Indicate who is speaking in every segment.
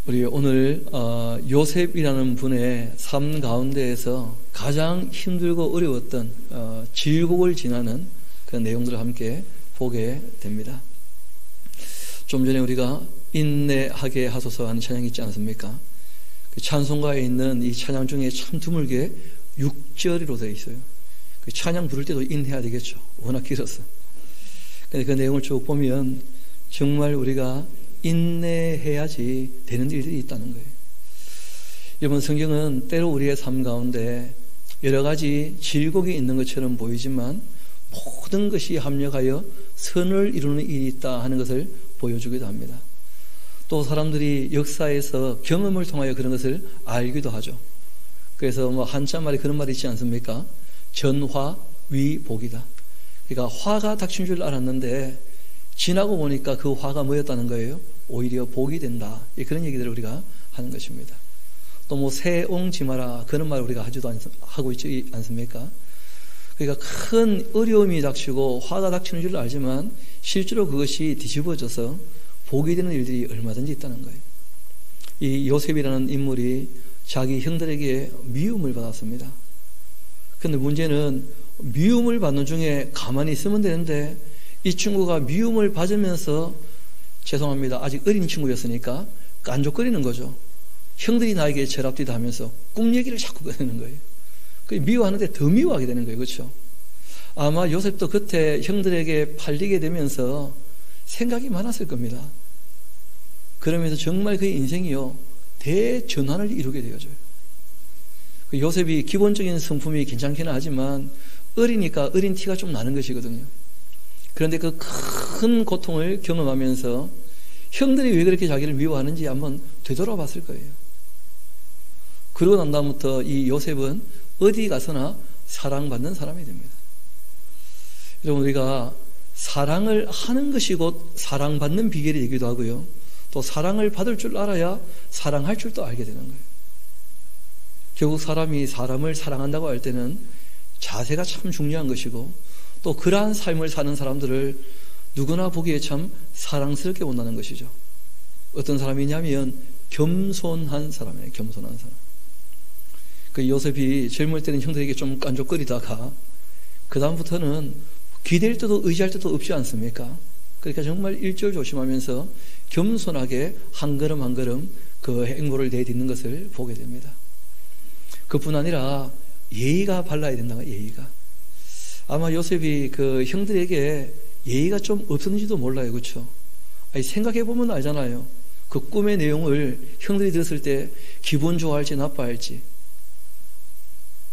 Speaker 1: 우리 오늘 요셉이라는 분의 삶 가운데에서 가장 힘들고 어려웠던 질곡을 지나는 그 내용들을 함께 보게 됩니다. 좀 전에 우리가 인내하게 하소서 하는 찬양이 있지 않습니까? 그 찬송가에 있는 이 찬양 중에 참 드물게 6절이로 되어 있어요. 그 찬양 부를 때도 인내해야 되겠죠. 워낙 길어서. 근데 그 내용을 쭉 보면 정말 우리가 인내해야지 되는 일들이 있다는 거예요. 여러분, 성경은 때로 우리의 삶 가운데 여러 가지 질곡이 있는 것처럼 보이지만 모든 것이 합력하여 선을 이루는 일이 있다 하는 것을 보여주기도 합니다. 또 사람들이 역사에서 경험을 통하여 그런 것을 알기도 하죠. 그래서 한자말에 그런 말이 있지 않습니까? 전화위복이다. 그러니까 화가 닥친 줄 알았는데 지나고 보니까 그 화가 뭐였다는 거예요? 오히려 복이 된다. 그런 얘기들을 우리가 하는 것입니다. 또 새옹지마라 그런 말 우리가 하고 있지 않습니까? 그러니까 큰 어려움이 닥치고 화가 닥치는 줄 알지만 실제로 그것이 뒤집어져서 복이 되는 일들이 얼마든지 있다는 거예요. 이 요셉이라는 인물이 자기 형들에게 미움을 받았습니다. 그런데 문제는 미움을 받는 중에 가만히 있으면 되는데 이 친구가 미움을 받으면서 죄송합니다. 아직 어린 친구였으니까 깐족거리는 거죠. 형들이 나에게 절합디다 하면서 꿈 얘기를 자꾸 꺼내는 거예요. 미워하는데 더 미워하게 되는 거예요. 그렇죠? 아마 요셉도 그때 형들에게 팔리게 되면서 생각이 많았을 겁니다. 그러면서 정말 그의 인생이요 대전환을 이루게 되어져요. 요셉이 기본적인 성품이 괜찮기는 하지만 어리니까 어린 티가 좀 나는 것이거든요. 그런데 그 큰 고통을 경험하면서 형들이 왜 그렇게 자기를 미워하는지 한번 되돌아봤을 거예요. 그러고 난 다음부터 이 요셉은 어디 가서나 사랑받는 사람이 됩니다. 여러분, 우리가 사랑을 하는 것이 곧 사랑받는 비결이 되기도 하고요. 또 사랑을 받을 줄 알아야 사랑할 줄도 알게 되는 거예요. 결국 사람이 사람을 사랑한다고 할 때는 자세가 참 중요한 것이고 또 그러한 삶을 사는 사람들을 누구나 보기에 참 사랑스럽게 본다는 것이죠. 어떤 사람이냐면 겸손한 사람이에요. 겸손한 사람. 그 요셉이 젊을 때는 형들에게 좀 깐족거리다가 그 다음부터는 기댈 때도 의지할 때도 없지 않습니까? 그러니까 정말 일절 조심하면서 겸손하게 한 걸음 한 걸음 그 행보를 내딛는 것을 보게 됩니다. 그뿐 아니라 예의가 발라야 된다는 거예요. 예의가. 아마 요셉이 그 형들에게 예의가 좀 없었는지도 몰라요. 그렇죠? 생각해보면 알잖아요. 그 꿈의 내용을 형들이 들었을 때 기분 좋아할지 나빠할지.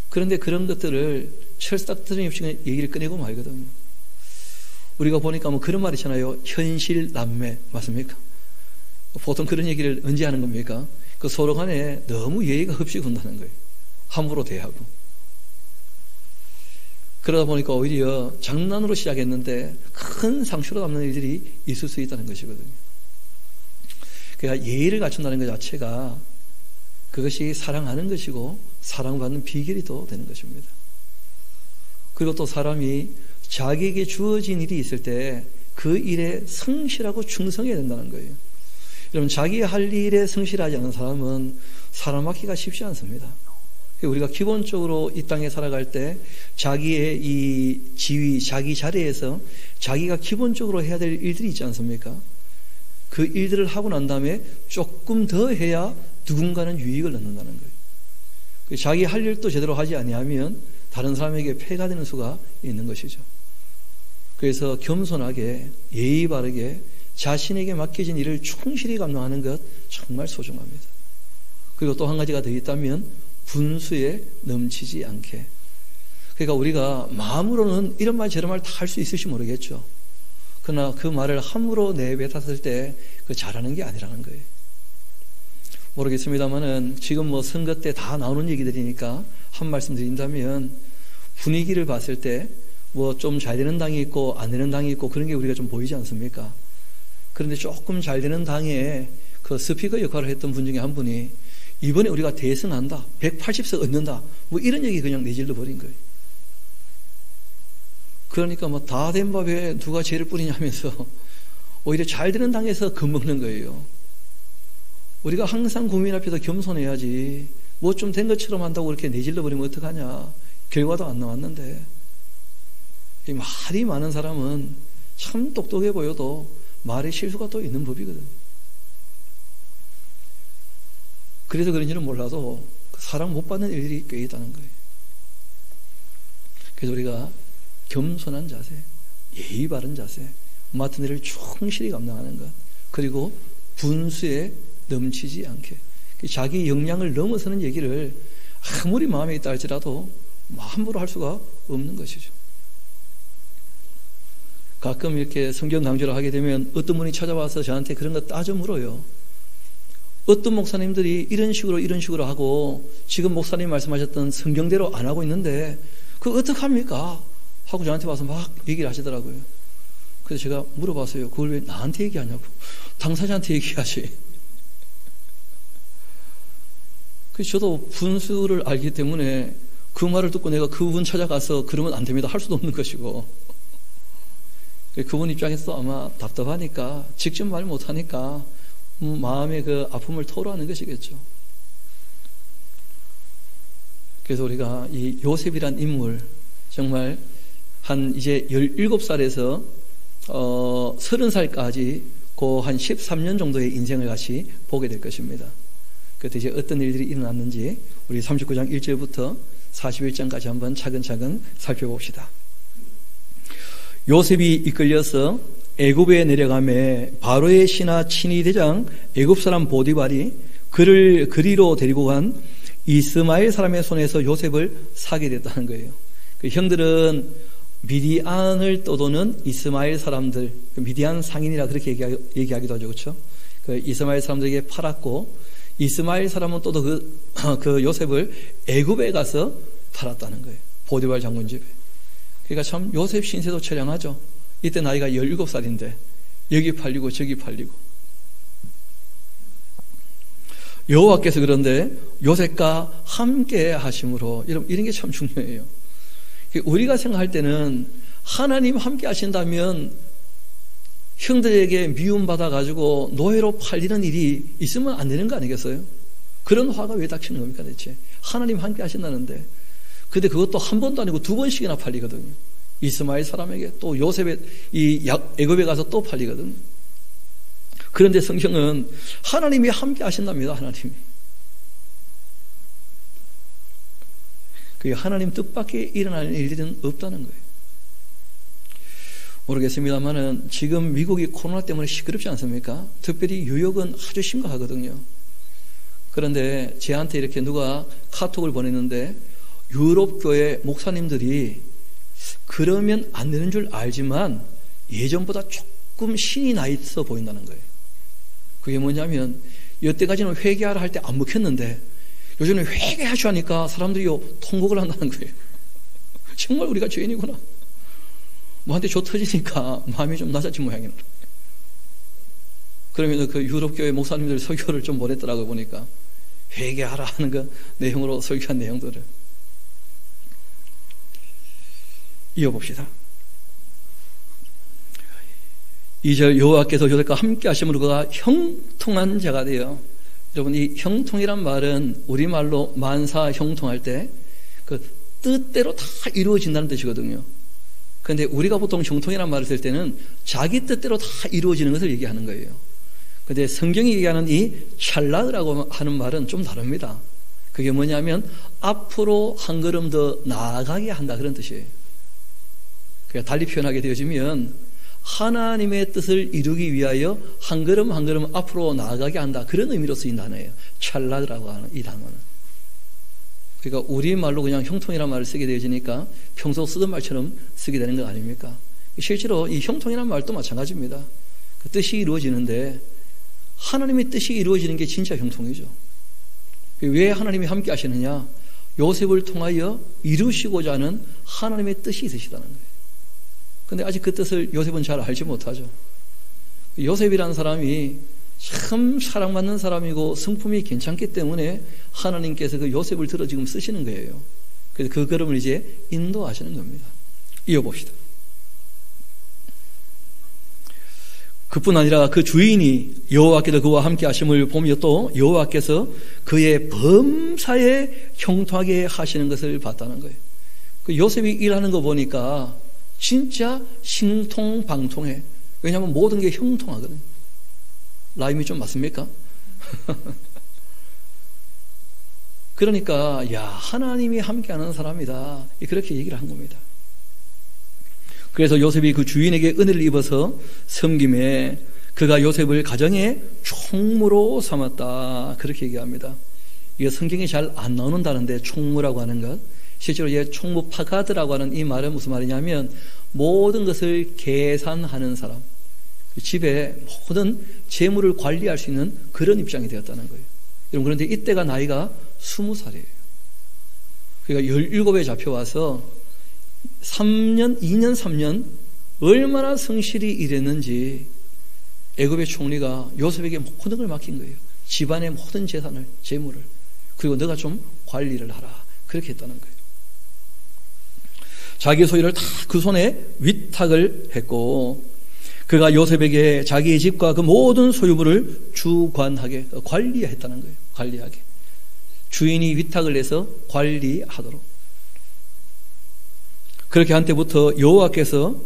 Speaker 1: 그런데 그런 것들을 철딱터미 없이 얘기를 꺼내고 말거든요. 우리가 보니까 그런 말 있잖아요. 현실 남매 맞습니까? 보통 그런 얘기를 언제 하는 겁니까? 그 서로 간에 너무 예의가 없이 군다는 거예요. 함부로 대하고. 그러다 보니까 오히려 장난으로 시작했는데 큰 상처로 남는 일들이 있을 수 있다는 것이거든요. 그러니까 예의를 갖춘다는 것 자체가 그것이 사랑하는 것이고 사랑받는 비결이 또 되는 것입니다. 그리고 또 사람이 자기에게 주어진 일이 있을 때 그 일에 성실하고 충성해야 된다는 거예요. 여러분, 자기 할 일에 성실하지 않은 사람은 살아남기가 쉽지 않습니다. 우리가 기본적으로 이 땅에 살아갈 때 자기의 이 지위, 자기 자리에서 자기가 기본적으로 해야 될 일들이 있지 않습니까? 그 일들을 하고 난 다음에 조금 더 해야 누군가는 유익을 얻는다는 거예요. 자기 할 일도 제대로 하지 아니하면 다른 사람에게 폐가 되는 수가 있는 것이죠. 그래서 겸손하게 예의 바르게 자신에게 맡겨진 일을 충실히 감당하는 것 정말 소중합니다. 그리고 또 한 가지가 더 있다면 분수에 넘치지 않게. 그러니까 우리가 마음으로는 이런 말 저런 말 다 할 수 있을지 모르겠죠. 그러나 그 말을 함부로 내뱉었을 때 그 잘하는 게 아니라는 거예요. 모르겠습니다만은 지금 선거 때 다 나오는 얘기들이니까 한 말씀 드린다면 분위기를 봤을 때 좀 잘 되는 당이 있고 안 되는 당이 있고 그런 게 우리가 좀 보이지 않습니까? 그런데 조금 잘 되는 당에 그 스피커 역할을 했던 분 중에 한 분이 이번에 우리가 대승한다, 180석 얻는다, 이런 얘기 그냥 내질러 버린 거예요. 그러니까 다 된 밥에 누가 죄를 뿌리냐면서 오히려 잘 되는 당에서 겁먹는 거예요. 우리가 항상 국민 앞에서 겸손해야지 뭐 좀 된 것처럼 한다고 이렇게 내질러 버리면 어떡하냐. 결과도 안 나왔는데. 이 말이 많은 사람은 참 똑똑해 보여도 말에 실수가 또 있는 법이거든. 그래서 그런지는 몰라도 사랑 못 받는 일들이 꽤 있다는 거예요. 그래서 우리가 겸손한 자세, 예의 바른 자세, 맡은 일을 충실히 감당하는 것, 그리고 분수에 넘치지 않게 자기 역량을 넘어서는 얘기를 아무리 마음에 있다 할지라도 함부로 할 수가 없는 것이죠. 가끔 이렇게 성경 강좌를 하게 되면 어떤 분이 찾아와서 저한테 그런 거 따져 물어요. 어떤 목사님들이 이런 식으로 하고 지금 목사님 말씀하셨던 성경대로 안 하고 있는데 그거 어떡합니까? 하고 저한테 와서 막 얘기를 하시더라고요. 그래서 제가 물어봤어요. 그걸 왜 나한테 얘기하냐고. 당사자한테 얘기하지. 그래서 저도 분수를 알기 때문에 그 말을 듣고 내가 그분 찾아가서 그러면 안 됩니다 할 수도 없는 것이고, 그분 입장에서 아마 답답하니까 직접 말 못하니까 마음의 그 아픔을 토로하는 것이겠죠. 그래서 우리가 이 요셉이란 인물, 정말 한 이제 17살에서 30살까지 그 한 13년 정도의 인생을 같이 보게 될 것입니다. 그때 이제 어떤 일들이 일어났는지 우리 39장 1절부터 41장까지 한번 차근차근 살펴봅시다. 요셉이 이끌려서 애굽에 내려가매 바로의 신하 친위 대장 애굽 사람 보디발이 그를 그리로 데리고 간 이스마엘 사람의 손에서 요셉을 사게 됐다는 거예요. 그 형들은 미디안을 떠도는 이스마엘 사람들, 미디안 상인이라 그렇게 얘기하기도 하죠, 그렇죠? 그 이스마엘 사람들에게 팔았고, 이스마엘 사람은 또 그 요셉을 애굽에 가서 팔았다는 거예요. 보디발 장군 집에. 그러니까 참 요셉 신세도 처량하죠. 이때 나이가 17살인데 여기 팔리고 저기 팔리고. 여호와께서 그런데 요셉과 함께 하심으로, 여러분 이런 게 참 중요해요. 우리가 생각할 때는 하나님 함께 하신다면 형들에게 미움받아 가지고 노예로 팔리는 일이 있으면 안 되는 거 아니겠어요? 그런 화가 왜 닥치는 겁니까 대체? 하나님 함께 하신다는데. 근데 그것도 한 번도 아니고 2번씩이나 팔리거든요. 이스마엘 사람에게, 또 요셉의 이 애굽에 가서 또 팔리거든요. 그런데 성경은 하나님이 함께 하신답니다. 하나님이. 그게 하나님 뜻밖에 일어나는 일들은 없다는 거예요. 모르겠습니다만은 지금 미국이 코로나 때문에 시끄럽지 않습니까? 특별히 뉴욕은 아주 심각하거든요. 그런데 저한테 이렇게 누가 카톡을 보냈는데 유럽 교회 목사님들이 그러면 안 되는 줄 알지만 예전보다 조금 신이 나 있어 보인다는 거예요. 그게 뭐냐면 여태까지는 회개하라 할 때 안 먹혔는데 요즘은 회개하셔 하니까 사람들이 통곡을 한다는 거예요. 정말 우리가 죄인이구나. 뭐한테 조 터지니까 마음이 좀 낮아진 모양이네. 그러면 그 유럽교회 목사님들 설교를 좀 보냈더라고요. 보니까 회개하라 하는 그 내용으로 설교한 내용들을 이어봅시다. 2절 여호와께서 요셉과 함께 하심으로 그가 형통한 자가 되어. 여러분 이 형통이란 말은 우리말로 만사 형통할 때 그 뜻대로 다 이루어진다는 뜻이거든요. 그런데 우리가 보통 형통이란 말을 쓸 때는 자기 뜻대로 다 이루어지는 것을 얘기하는 거예요. 그런데 성경이 얘기하는 이 찰나라고 하는 말은 좀 다릅니다. 그게 뭐냐면 앞으로 한 걸음 더 나아가게 한다, 그런 뜻이에요. 그러니까 달리 표현하게 되어지면 하나님의 뜻을 이루기 위하여 한 걸음 한 걸음 앞으로 나아가게 한다, 그런 의미로 쓰인 단어예요. 찰나라고 하는 이 단어는. 그러니까 우리말로 그냥 형통이라는 말을 쓰게 되어지니까 평소 쓰던 말처럼 쓰게 되는 거 아닙니까? 실제로 이 형통이라는 말도 마찬가지입니다. 그 뜻이 이루어지는데 하나님의 뜻이 이루어지는 게 진짜 형통이죠. 왜 하나님이 함께 하시느냐? 요셉을 통하여 이루시고자 하는 하나님의 뜻이 있으시다는 거예요. 근데 아직 그 뜻을 요셉은 잘 알지 못하죠. 요셉이라는 사람이 참 사랑받는 사람이고 성품이 괜찮기 때문에 하나님께서 그 요셉을 들어 지금 쓰시는 거예요. 그래서 그 걸음을 이제 인도하시는 겁니다. 이어봅시다. 그뿐 아니라 그 주인이 여호와께서 그와 함께 하심을 보며 또 여호와께서 그의 범사에 형통하게 하시는 것을 봤다는 거예요. 그 요셉이 일하는 거 보니까 진짜 신통방통해. 왜냐하면 모든 게 형통하거든요. 라임이 좀 맞습니까? 그러니까 야, 하나님이 함께하는 사람이다, 그렇게 얘기를 한 겁니다. 그래서 요셉이 그 주인에게 은혜를 입어서 섬김에 그가 요셉을 가정의 총무로 삼았다, 그렇게 얘기합니다. 이게 성경에 잘 안 나오는다는데 총무라고 하는 것, 실제로 총무 파가드라고 하는 이 말은 무슨 말이냐면 모든 것을 계산하는 사람, 집에 모든 재물을 관리할 수 있는 그런 입장이 되었다는 거예요. 여러분, 그런데 이때가 나이가 20살이에요. 그러니까 17에 잡혀와서 2년, 3년 얼마나 성실히 일했는지 애굽의 총리가 요셉에게 모든 걸 맡긴 거예요. 집안의 모든 재산을, 재물을. 그리고 너가 좀 관리를 하라, 그렇게 했다는 거예요. 자기 소유를 다 그 손에 위탁을 했고, 그가 요셉에게 자기의 집과 그 모든 소유물을 주관하게, 관리했다는 거예요. 관리하게. 주인이 위탁을 해서 관리하도록. 그렇게 한 때부터 여호와께서,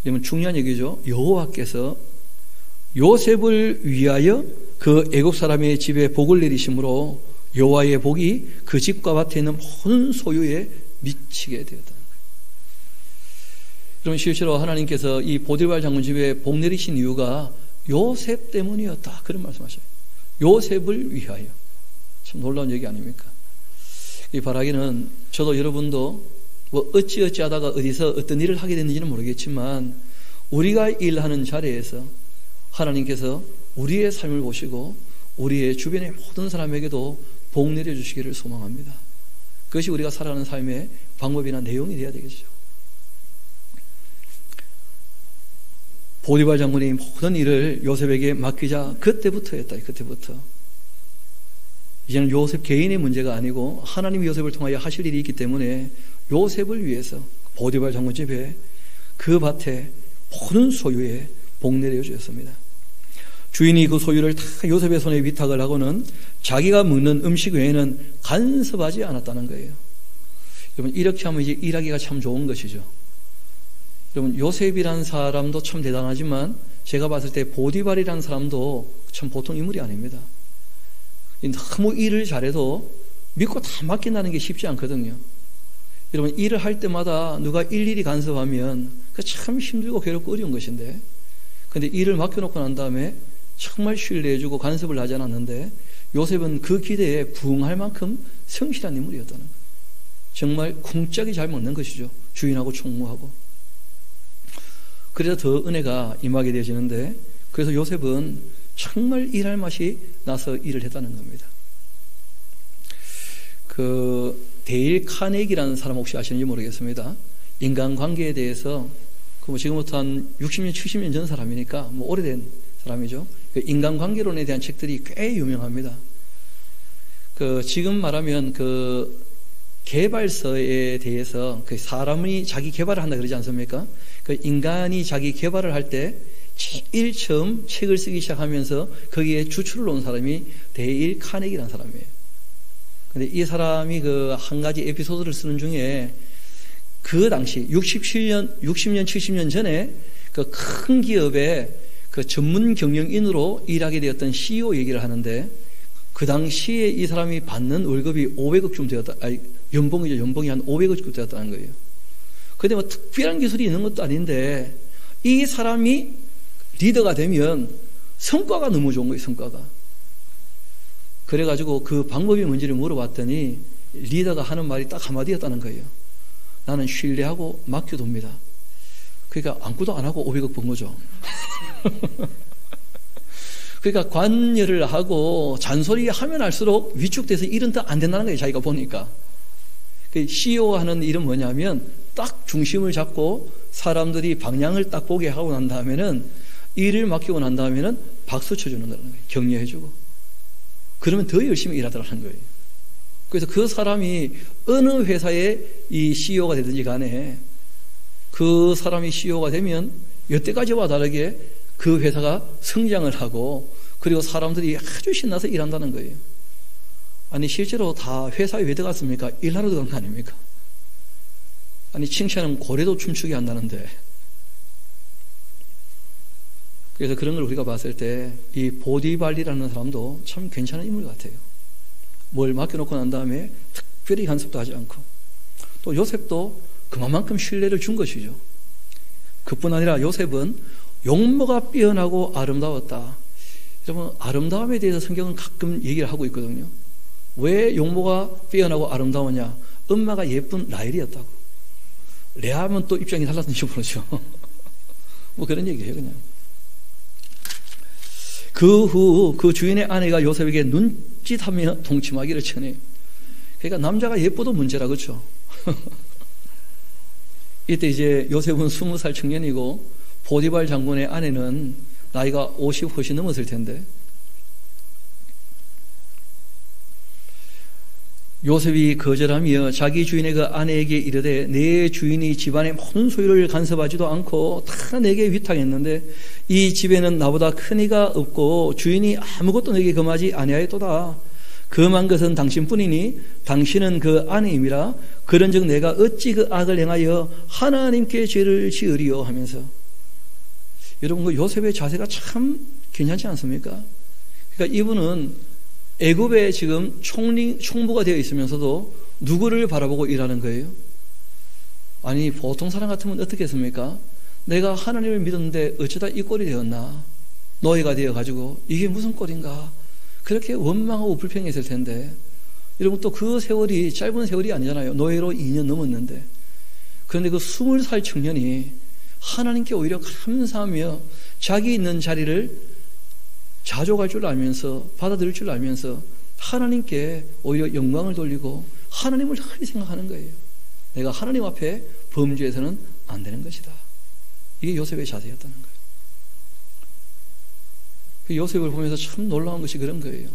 Speaker 1: 이러면 중요한 얘기죠, 여호와께서 요셉을 위하여 그 애국 사람의 집에 복을 내리심으로 여호와의 복이 그 집과 밭에 있는 모든 소유에 미치게 되었다. 여러분, 실제로 하나님께서 이 보디발 장군 집에 복 내리신 이유가 요셉 때문이었다, 그런 말씀하셔요. 요셉을 위하여. 참 놀라운 얘기 아닙니까? 이 바라기는 저도 여러분도 뭐 어찌어찌 하다가 어디서 어떤 일을 하게 됐는지는 모르겠지만 우리가 일하는 자리에서 하나님께서 우리의 삶을 보시고 우리의 주변의 모든 사람에게도 복 내려주시기를 소망합니다. 그것이 우리가 살아가는 삶의 방법이나 내용이 되어야 되겠죠. 보디발 장군이 모든 일을 요셉에게 맡기자 그때부터였다. 그때부터. 이제는 요셉 개인의 문제가 아니고 하나님이 요셉을 통하여 하실 일이 있기 때문에 요셉을 위해서 보디발 장군 집에 그 밭에 모든 소유에 복 내려주었습니다. 주인이 그 소유를 다 요셉의 손에 위탁을 하고는 자기가 먹는 음식 외에는 간섭하지 않았다는 거예요. 여러분, 이렇게 하면 이제 일하기가 참 좋은 것이죠. 여러분, 요셉이라는 사람도 참 대단하지만 제가 봤을 때 보디발이라는 사람도 참 보통 인물이 아닙니다. 너무 일을 잘해도 믿고 다 맡긴다는 게 쉽지 않거든요. 여러분, 일을 할 때마다 누가 일일이 간섭하면 그 참 힘들고 괴롭고 어려운 것인데, 근데 일을 맡겨놓고 난 다음에 정말 신뢰해주고 간섭을 하지 않았는데 요셉은 그 기대에 부응할 만큼 성실한 인물이었다는 거예요. 정말 쿵짝이 잘 먹는 것이죠. 주인하고 총무하고. 그래서 더 은혜가 임하게 되어지는데, 그래서 요셉은 정말 일할 맛이 나서 일을 했다는 겁니다. 그 데일 카네기라는 사람 혹시 아시는지 모르겠습니다. 인간관계에 대해서 그 지금부터 한 60년, 70년 전 사람이니까 뭐 오래된 사람이죠. 그 인간관계론에 대한 책들이 꽤 유명합니다. 그 지금 말하면 그 개발서에 대해서 그 사람이 자기 개발을 한다 그러지 않습니까? 그 인간이 자기 개발을 할 때 제일 처음 책을 쓰기 시작하면서 거기에 주출을 놓은 사람이 데일 카네기라는 사람이에요. 근데 이 사람이 그 한 가지 에피소드를 쓰는 중에 그 당시 60년, 70년 전에 그 큰 기업의 그 전문 경영인으로 일하게 되었던 CEO 얘기를 하는데, 그 당시에 이 사람이 받는 월급이 500억쯤 되었다. 아니, 연봉이죠. 연봉이 한 500억쯤 되었다는 거예요. 근데 뭐 특별한 기술이 있는 것도 아닌데 이 사람이 리더가 되면 성과가 너무 좋은 거예요. 성과가. 그래가지고 그 방법이 뭔지를 물어봤더니 리더가 하는 말이 딱 한마디였다는 거예요. 나는 신뢰하고 맡겨둡니다. 그러니까 아무것도 안 하고 500억 번 거죠. 그러니까 관여를 하고 잔소리 하면 할수록 위축돼서 일은 더 안 된다는 거예요. 자기가 보니까. CEO 하는 일은 뭐냐면 딱 중심을 잡고 사람들이 방향을 딱 보게 하고 난 다음에는 일을 맡기고 난 다음에는 박수 쳐주는 거예요. 격려해주고. 그러면 더 열심히 일하더라는 거예요. 그래서 그 사람이 어느 회사의 이 CEO가 되든지 간에 그 사람이 CEO가 되면 여태까지와 다르게 그 회사가 성장을 하고 그리고 사람들이 아주 신나서 일한다는 거예요. 아니 실제로 다 회사에 왜 들어갔습니까? 일하러 들어간 거 아닙니까? 아니 칭찬은 고래도 춤추게 한다는데. 그래서 그런 걸 우리가 봤을 때 이 보디발리라는 사람도 참 괜찮은 인물 같아요. 뭘 맡겨놓고 난 다음에 특별히 간섭도 하지 않고, 또 요셉도 그만큼 신뢰를 준 것이죠. 그뿐 아니라 요셉은 용모가 뛰어나고 아름다웠다. 여러분, 아름다움에 대해서 성경은 가끔 얘기를 하고 있거든요. 왜 용모가 뛰어나고 아름다웠냐? 엄마가 예쁜 라헬이었다고. 레아하면 또 입장이 달랐는지 모르죠. 뭐 그런 얘기예요, 그냥. 그 후 그 주인의 아내가 요셉에게 눈짓하며 동침하기를 청해요. 그러니까 남자가 예뻐도 문제라, 그렇죠? 이때 이제 요셉은 20살 청년이고 보디발 장군의 아내는 나이가 50 훨씬 넘었을 텐데, 요셉이 거절하며 자기 주인의 그 아내에게 이르되 내 주인이 집안의 모든 소유를 간섭하지도 않고 다 내게 위탁했는데 이 집에는 나보다 큰 이가 없고 주인이 아무것도 내게 금하지 아니하였도다. 금한 것은 당신뿐이니 당신은 그 아내임이라. 그런즉 내가 어찌 그 악을 행하여 하나님께 죄를 지으리요 하면서. 여러분, 그 요셉의 자세가 참 괜찮지 않습니까? 그러니까 이분은 애굽에 지금 총부가 되어 있으면서도 누구를 바라보고 일하는 거예요? 아니 보통 사람 같으면 어떻게 했습니까? 내가 하나님을 믿었는데 어쩌다 이 꼴이 되었나? 노예가 되어가지고 이게 무슨 꼴인가? 그렇게 원망하고 불평했을 텐데, 여러분 또 그 세월이 짧은 세월이 아니잖아요. 노예로 2년 넘었는데. 그런데 그 20살 청년이 하나님께 오히려 감사하며 자기 있는 자리를 자족할 줄 알면서, 받아들일 줄 알면서 하나님께 오히려 영광을 돌리고 하나님을 늘 생각하는 거예요. 내가 하나님 앞에 범죄해서는 안 되는 것이다. 이게 요셉의 자세였다는 거예요. 요셉을 보면서 참 놀라운 것이 그런 거예요.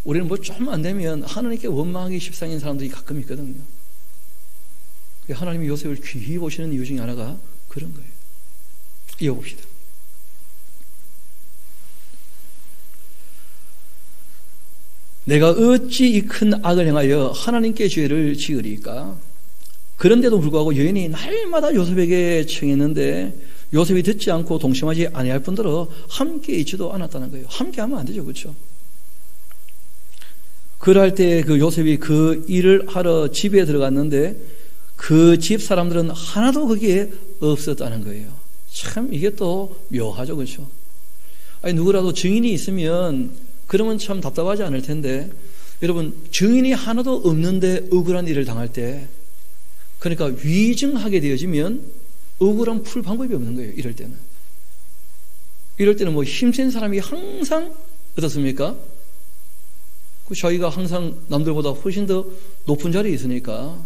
Speaker 1: 우리는 뭐 좀 안 되면 하나님께 원망하기 십상인 사람들이 가끔 있거든요. 하나님이 요셉을 귀히 보시는 이유 중에 하나가 그런 거예요. 이어봅시다. 내가 어찌 이 큰 악을 행하여 하나님께 죄를 지으리까? 그런데도 불구하고 여인이 날마다 요셉에게 청했는데 요셉이 듣지 않고 동심하지 아니할 뿐더러 함께 있지도 않았다는 거예요. 함께 하면 안 되죠, 그렇죠? 그럴 때 그 요셉이 그 일을 하러 집에 들어갔는데 그 집 사람들은 하나도 거기에 없었다는 거예요. 참 이게 또 묘하죠, 그렇죠? 아니 누구라도 증인이 있으면 그러면 참 답답하지 않을 텐데, 여러분 증인이 하나도 없는데 억울한 일을 당할 때, 그러니까 위증하게 되어지면 억울함 풀 방법이 없는 거예요. 이럴 때는 뭐 힘센 사람이 항상 어떻습니까? 그 자기가 항상 남들보다 훨씬 더 높은 자리에 있으니까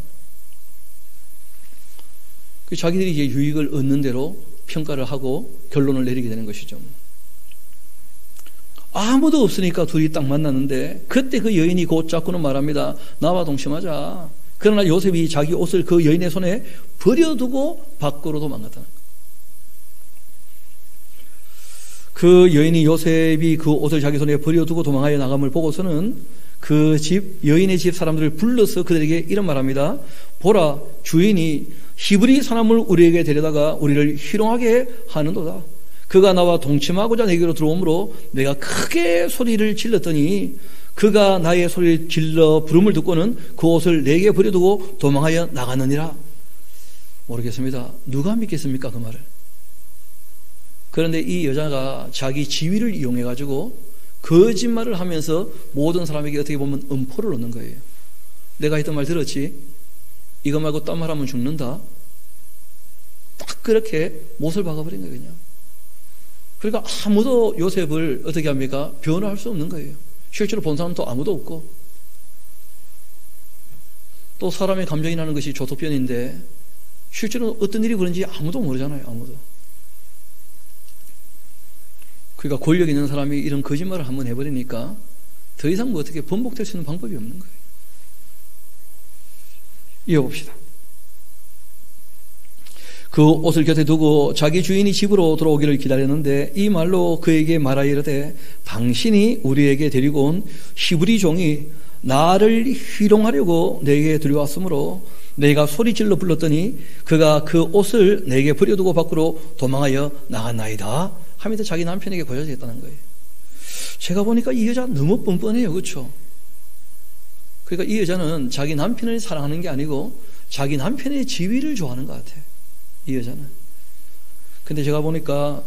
Speaker 1: 그 자기들이 이제 유익을 얻는 대로 평가를 하고 결론을 내리게 되는 것이죠. 아무도 없으니까 둘이 딱 만났는데 그때 그 여인이 곧 자꾸는 말합니다. 나와 동침하자. 그러나 요셉이 자기 옷을 그 여인의 손에 버려두고 밖으로 도망갔다는 거예요. 그 여인이 요셉이 그 옷을 자기 손에 버려두고 도망하여 나감을 보고서는 그 집, 여인의 집 사람들을 불러서 그들에게 이런 말합니다. 보라, 주인이 히브리 사람을 우리에게 데려다가 우리를 희롱하게 하는도다. 그가 나와 동침하고자 내게로 들어오므로 내가 크게 소리를 질렀더니 그가 나의 소리를 질러 부름을 듣고는 그 옷을 내게 버려두고 도망하여 나갔느니라. 모르겠습니다. 누가 믿겠습니까, 그 말을? 그런데 이 여자가 자기 지위를 이용해가지고 거짓말을 하면서 모든 사람에게 어떻게 보면 음포를 얻는 거예요. 내가 했던 말 들었지? 이거 말고 딴 말하면 죽는다. 딱 그렇게 못을 박아버린 거예요, 그냥. 그러니까 아무도 요셉을 어떻게 합니까? 변호할 수 없는 거예요. 실제로 본 사람도 아무도 없고, 또 사람의 감정이라는 것이 조토편인데 실제로 어떤 일이 그런지 아무도 모르잖아요. 아무도. 그러니까 권력 있는 사람이 이런 거짓말을 한번 해버리니까 더 이상 뭐 어떻게 번복될 수 있는 방법이 없는 거예요. 이어봅시다. 그 옷을 곁에 두고 자기 주인이 집으로 돌아오기를 기다렸는데 이 말로 그에게 말하여 이르되 당신이 우리에게 데리고 온 히브리 종이 나를 희롱하려고 내게 들여왔으므로 내가 소리질러 불렀더니 그가 그 옷을 내게 버려두고 밖으로 도망하여 나갔나이다 하면서 자기 남편에게 고여졌다는 거예요. 제가 보니까 이 여자 너무 뻔뻔해요. 그렇죠? 그러니까 이 여자는 자기 남편을 사랑하는 게 아니고 자기 남편의 지위를 좋아하는 것 같아요. 이 여자는. 근데 제가 보니까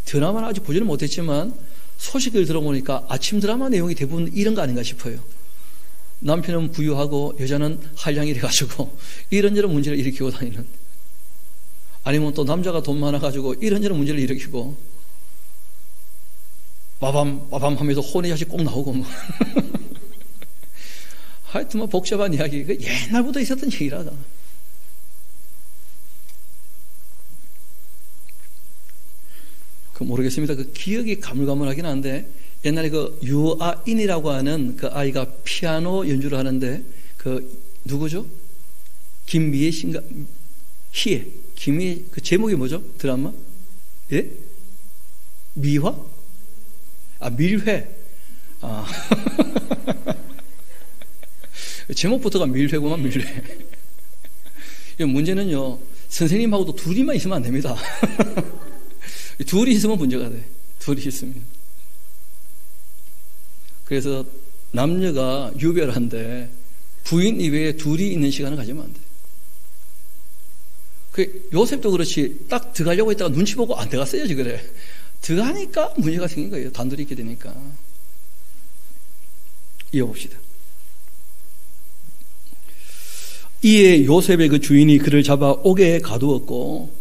Speaker 1: 드라마는 아직 보지는 못했지만 소식을 들어보니까 아침 드라마 내용이 대부분 이런 거 아닌가 싶어요. 남편은 부유하고 여자는 한량이 돼가지고 이런저런 문제를 일으키고 다니는, 아니면 또 남자가 돈 많아가지고 이런저런 문제를 일으키고 빠밤 하면서 혼의 자식 꼭 나오고 뭐. 하여튼 뭐 복잡한 이야기, 옛날부터 있었던 얘기라다. 모르겠습니다. 그 기억이 가물가물하긴 한데 옛날에 그 유아인이라고 하는 그 아이가 피아노 연주를 하는데 그 누구죠? 김미애 씨인가? 희애. 김미애 그 제목이 뭐죠? 드라마? 예? 미화? 아, 밀회. 아. 제목부터가 밀회구만, 밀회. 문제는요, 선생님하고도 둘이만 있으면 안 됩니다. 둘이 있으면 문제가 돼. 둘이 있으면. 그래서 남녀가 유별한데 부인 이외에 둘이 있는 시간을 가지면 안 돼. 요셉도 그렇지. 딱 들어가려고 했다가 눈치 보고 안 들어갔어야지 그래. 들어가니까 문제가 생긴 거예요. 단둘이 있게 되니까. 이어봅시다. 이에 요셉의 그 주인이 그를 잡아 옥에 가두었고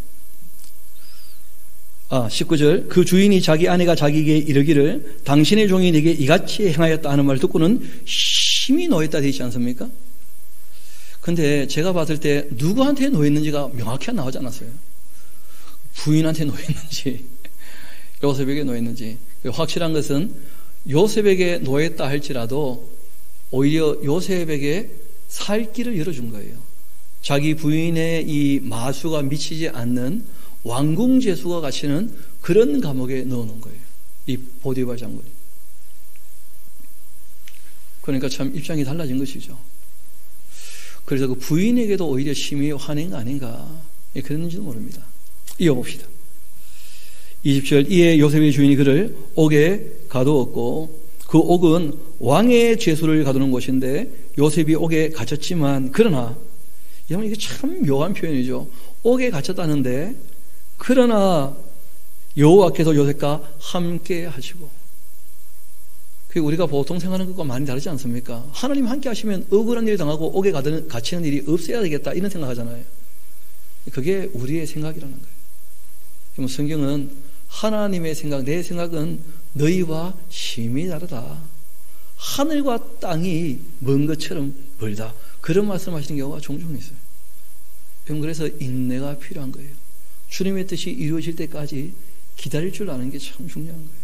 Speaker 1: 19절 그 주인이 자기 아내가 자기에게 이르기를 당신의 종이 내게 이같이 행하였다 하는 말을 듣고는 심히 노했다 되어 있지 않습니까? 근데 제가 봤을 때 누구한테 노했는지가 명확히 안 나오지 않았어요. 부인한테 노했는지 요셉에게 노했는지. 확실한 것은 요셉에게 노했다 할지라도 오히려 요셉에게 살 길을 열어준 거예요. 자기 부인의 이 마수가 미치지 않는 왕궁제수가 갇히는 그런 감옥에 넣어놓은 거예요. 이 보디발 장군이. 그러니까 참 입장이 달라진 것이죠. 그래서 그 부인에게도 오히려 심히 화낸 거 아닌가, 그랬는지도 모릅니다. 이어봅시다. 20절 이에 요셉의 주인이 그를 옥에 가두었고 그 옥은 왕의 죄수를 가두는 곳인데 요셉이 옥에 갇혔지만 그러나, 여러분 이게 참 묘한 표현이죠. 옥에 갇혔다는데 그러나 여호와께서 요셉과 함께 하시고. 우리가 보통 생각하는 것과 많이 다르지 않습니까? 하나님 함께 하시면 억울한 일 당하고 옥에 갇히는 일이 없어야 되겠다 이런 생각하잖아요. 그게 우리의 생각이라는 거예요. 성경은 하나님의 생각, 내 생각은 너희와 심히 다르다. 하늘과 땅이 먼 것처럼 멀다. 그런 말씀하시는 경우가 종종 있어요. 그래서 인내가 필요한 거예요. 주님의 뜻이 이루어질 때까지 기다릴 줄 아는 게 참 중요한 거예요.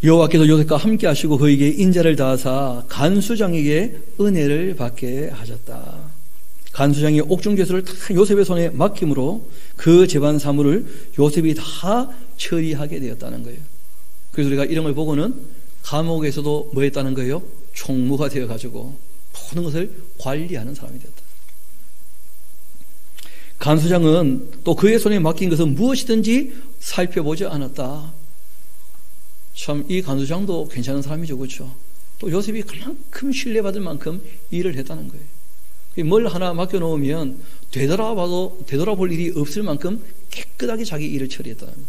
Speaker 1: 여호와께서 요셉과 함께 하시고 그에게 인자를 다하사 간수장에게 은혜를 받게 하셨다. 간수장이 옥중죄수를 다 요셉의 손에 맡김으로 그 재반 사물을 요셉이 다 처리하게 되었다는 거예요. 그래서 우리가 이런 걸 보고는 감옥에서도 뭐 했다는 거예요? 총무가 되어가지고 모든 것을 관리하는 사람이 되었다. 간수장은 또 그의 손에 맡긴 것은 무엇이든지 살펴보지 않았다. 참 이 간수장도 괜찮은 사람이죠. 그렇죠? 또 요셉이 그만큼 신뢰받을 만큼 일을 했다는 거예요. 뭘 하나 맡겨놓으면 되돌아볼 일이 없을 만큼 깨끗하게 자기 일을 처리했다는 거예요.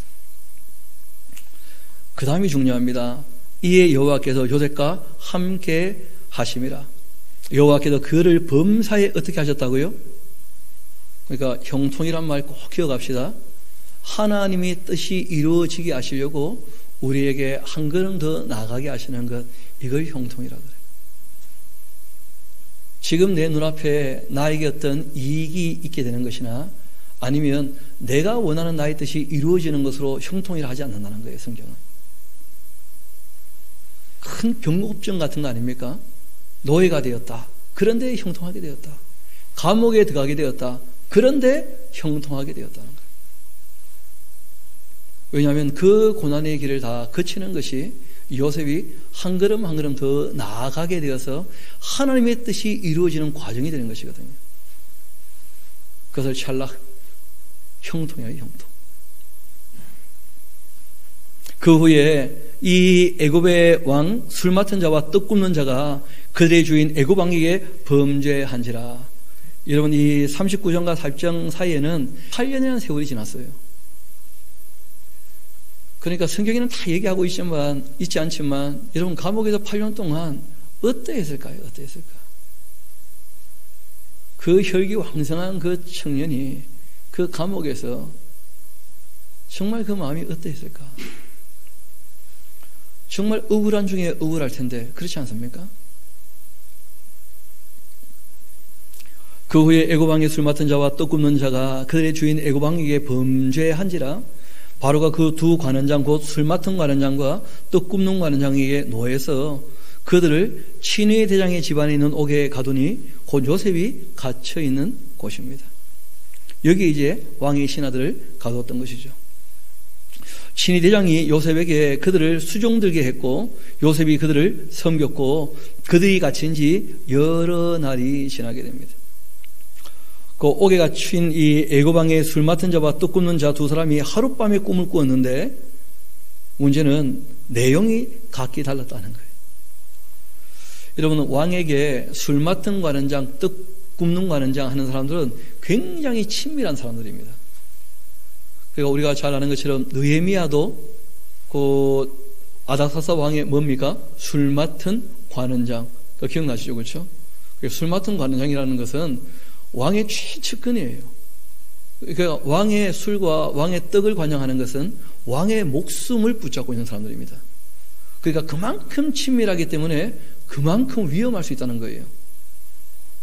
Speaker 1: 그 다음이 중요합니다. 이에 여호와께서 요셉과 함께 하심이라. 여호와께서 그를 범사에 어떻게 하셨다고요? 그러니까 형통이란 말 꼭 기억합시다. 하나님의 뜻이 이루어지게 하시려고 우리에게 한 걸음 더 나아가게 하시는 것, 이걸 형통이라 그래요. 지금 내 눈앞에 나에게 어떤 이익이 있게 되는 것이나 아니면 내가 원하는 나의 뜻이 이루어지는 것으로 형통이라 하지 않는다는 거예요. 성경은. 큰 병업증 같은 거 아닙니까? 노예가 되었다. 그런데 형통하게 되었다. 감옥에 들어가게 되었다. 그런데 형통하게 되었다는 거예요. 왜냐하면 그 고난의 길을 다 거치는 것이 요셉이 한 걸음 한 걸음 더 나아가게 되어서 하나님의 뜻이 이루어지는 과정이 되는 것이거든요. 그것을 찰락 형통이에요, 형통. 그 후에 이 애굽의 왕 술 맡은 자와 떡 굽는 자가 그들의 주인 애굽 왕에게 범죄한지라. 여러분, 이 39장과 40장 사이에는 8년이라는 세월이 지났어요. 그러니까 성경에는 다 얘기하고 있지 않지만 여러분, 감옥에서 8년 동안 어떠했을까요? 어떠했을까? 그 혈기왕성한 그 청년이 그 감옥에서 정말 그 마음이 어떠했을까? 정말 억울한 중에 억울할 텐데 그렇지 않습니까? 그 후에 애굽 왕의 술 맡은 자와 떡 굽는 자가 그들의 주인 애굽 왕에게 범죄한지라. 바로가 그 두 관원장 곧 술 맡은 관원장과 떡 굽는 관원장에게 노해서 그들을 친위 대장의 집안에 있는 옥에 가두니 곧 요셉이 갇혀 있는 곳입니다. 여기 이제 왕의 신하들을 가두었던 것이죠. 친위 대장이 요셉에게 그들을 수종들게 했고 요셉이 그들을 섬겼고 그들이 갇힌 지 여러 날이 지나게 됩니다. 그 옥에 갇힌 이 애굽 왕의 술 맡은 자와 떡 굽는 자 두 사람이 하룻밤에 꿈을 꾸었는데 문제는 내용이 각기 달랐다는 거예요. 여러분, 왕에게 술 맡은 관원장, 떡 굽는 관원장 하는 사람들은 굉장히 친밀한 사람들입니다. 그러니까 우리가 잘 아는 것처럼 느헤미야도 그 아닥사스 왕의 뭡니까? 술 맡은 관원장. 기억나시죠? 그렇죠? 술 맡은 관원장이라는 것은 왕의 최측근이에요. 그러니까 왕의 술과 왕의 떡을 관장하는 것은 왕의 목숨을 붙잡고 있는 사람들입니다. 그러니까 그만큼 친밀하기 때문에 그만큼 위험할 수 있다는 거예요.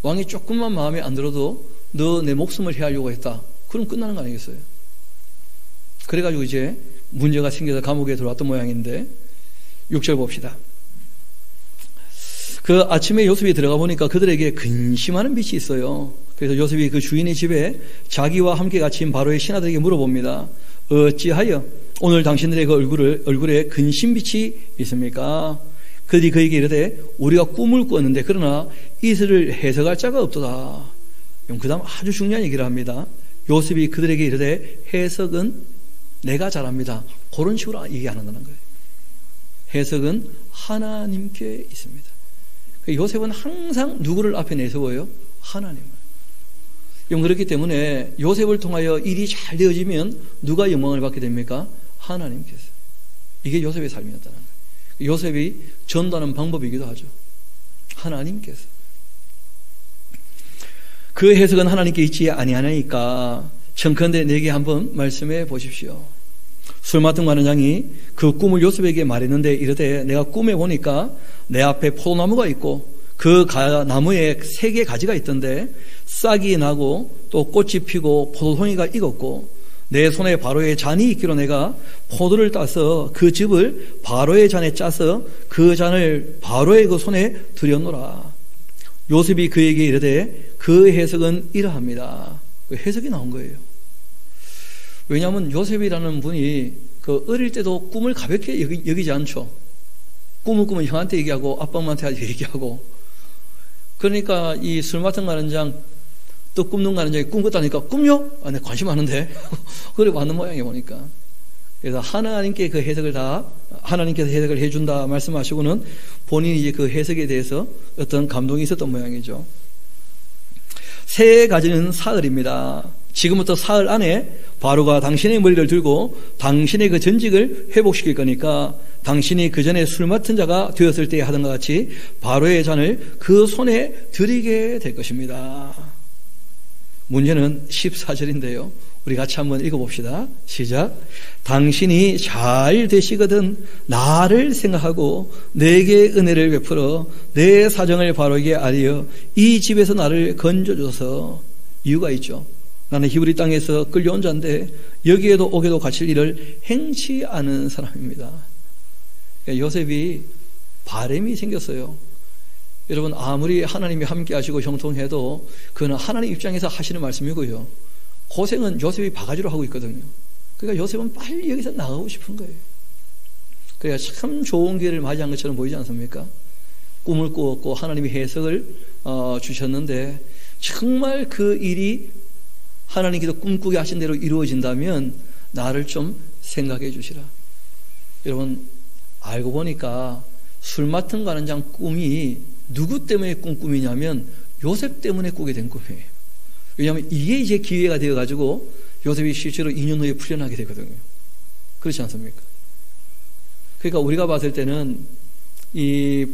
Speaker 1: 왕이 조금만 마음에 안 들어도 너 내 목숨을 해하려고 했다. 그럼 끝나는 거 아니겠어요? 그래가지고 이제 문제가 생겨서 감옥에 들어왔던 모양인데 6절 봅시다. 그 아침에 요셉이 들어가 보니까 그들에게 근심하는 빛이 있어요. 그래서 요셉이 그 주인의 집에 자기와 함께 갇힌 바로의 신하들에게 물어봅니다. 어찌하여 오늘 당신들의 그 얼굴에 근심빛이 있습니까? 그들이 그에게 이르되 우리가 꿈을 꾸었는데 그러나 이슬을 해석할 자가 없도다. 그 다음 아주 중요한 얘기를 합니다. 요셉이 그들에게 이르되 해석은 내가 잘합니다. 그런 식으로 얘기 안 한다는 거예요. 해석은 하나님께 있습니다. 요셉은 항상 누구를 앞에 내세워요? 하나님을. 그렇기 때문에 요셉을 통하여 일이 잘 되어지면 누가 영광을 받게 됩니까? 하나님께서. 이게 요셉의 삶이었다는 거예요. 요셉이 전도하는 방법이기도 하죠. 하나님께서. 그 해석은 하나님께 있지 아니하나이까 청컨대 내게 한번 말씀해 보십시오. 술 맡은 관원장이 그 꿈을 요셉에게 말했는데 이르되 내가 꿈에 보니까 내 앞에 포도나무가 있고 그 나무에 3개 가지가 있던데 싹이 나고 또 꽃이 피고 포도송이가 익었고 내 손에 바로의 잔이 있기로 내가 포도를 따서 그 즙을 바로의 잔에 짜서 그 잔을 바로의 그 손에 들였노라. 요셉이 그에게 이르되 그 해석은 이러합니다. 그 해석이 나온 거예요. 왜냐하면 요셉이라는 분이 그 어릴 때도 꿈을 가볍게 여기지 않죠. 꿈을 꾸면 형한테 얘기하고 아빠 엄마한테 얘기하고. 그러니까 이 술 맡은 관원장, 떡 굽는 관원장이 꿈 꿨다니까 꿈요? 아, 내 관심 많은데. 그래 왔는 모양이 보니까. 그래서 하나님께 그 해석을 다 하나님께서 해석을 해준다 말씀하시고는 본인이 이제 그 해석에 대해서 어떤 감동이 있었던 모양이죠. 3가지는 사흘입니다. 지금부터 사흘 안에 바로가 당신의 머리를 들고 당신의 그 전직을 회복시킬 거니까 당신이 그 전에 술 맡은 자가 되었을 때 하던 것 같이 바로의 잔을 그 손에 드리게 될 것입니다. 문제는 14절인데요. 우리 같이 한번 읽어봅시다. 시작. 당신이 잘 되시거든 나를 생각하고 내게 은혜를 베풀어 내 사정을 바로에게 알려 이 집에서 나를 건져줘서. 이유가 있죠. 나는 히브리 땅에서 끌려온 자인데 여기에도 옥에도 갇힐 일을 행치 않은 사람입니다. 그러니까 요셉이 바람이 생겼어요. 여러분, 아무리 하나님이 함께 하시고 형통해도 그는 하나님 입장에서 하시는 말씀이고요. 고생은 요셉이 바가지로 하고 있거든요. 그러니까 요셉은 빨리 여기서 나가고 싶은 거예요. 그러니까 참 좋은 기회를 맞이한 것처럼 보이지 않습니까? 꿈을 꾸었고 하나님이 해석을 주셨는데 정말 그 일이 하나님께서 꿈꾸게 하신 대로 이루어진다면 나를 좀 생각해 주시라. 여러분, 알고 보니까 술 맡은 관원장 꿈이 누구 때문에 꾼 꿈이냐면 요셉 때문에 꾸게 된 꿈이에요. 왜냐하면 이게 이제 기회가 되어가지고 요셉이 실제로 2년 후에 풀려나게 되거든요. 그렇지 않습니까? 그러니까 우리가 봤을 때는 이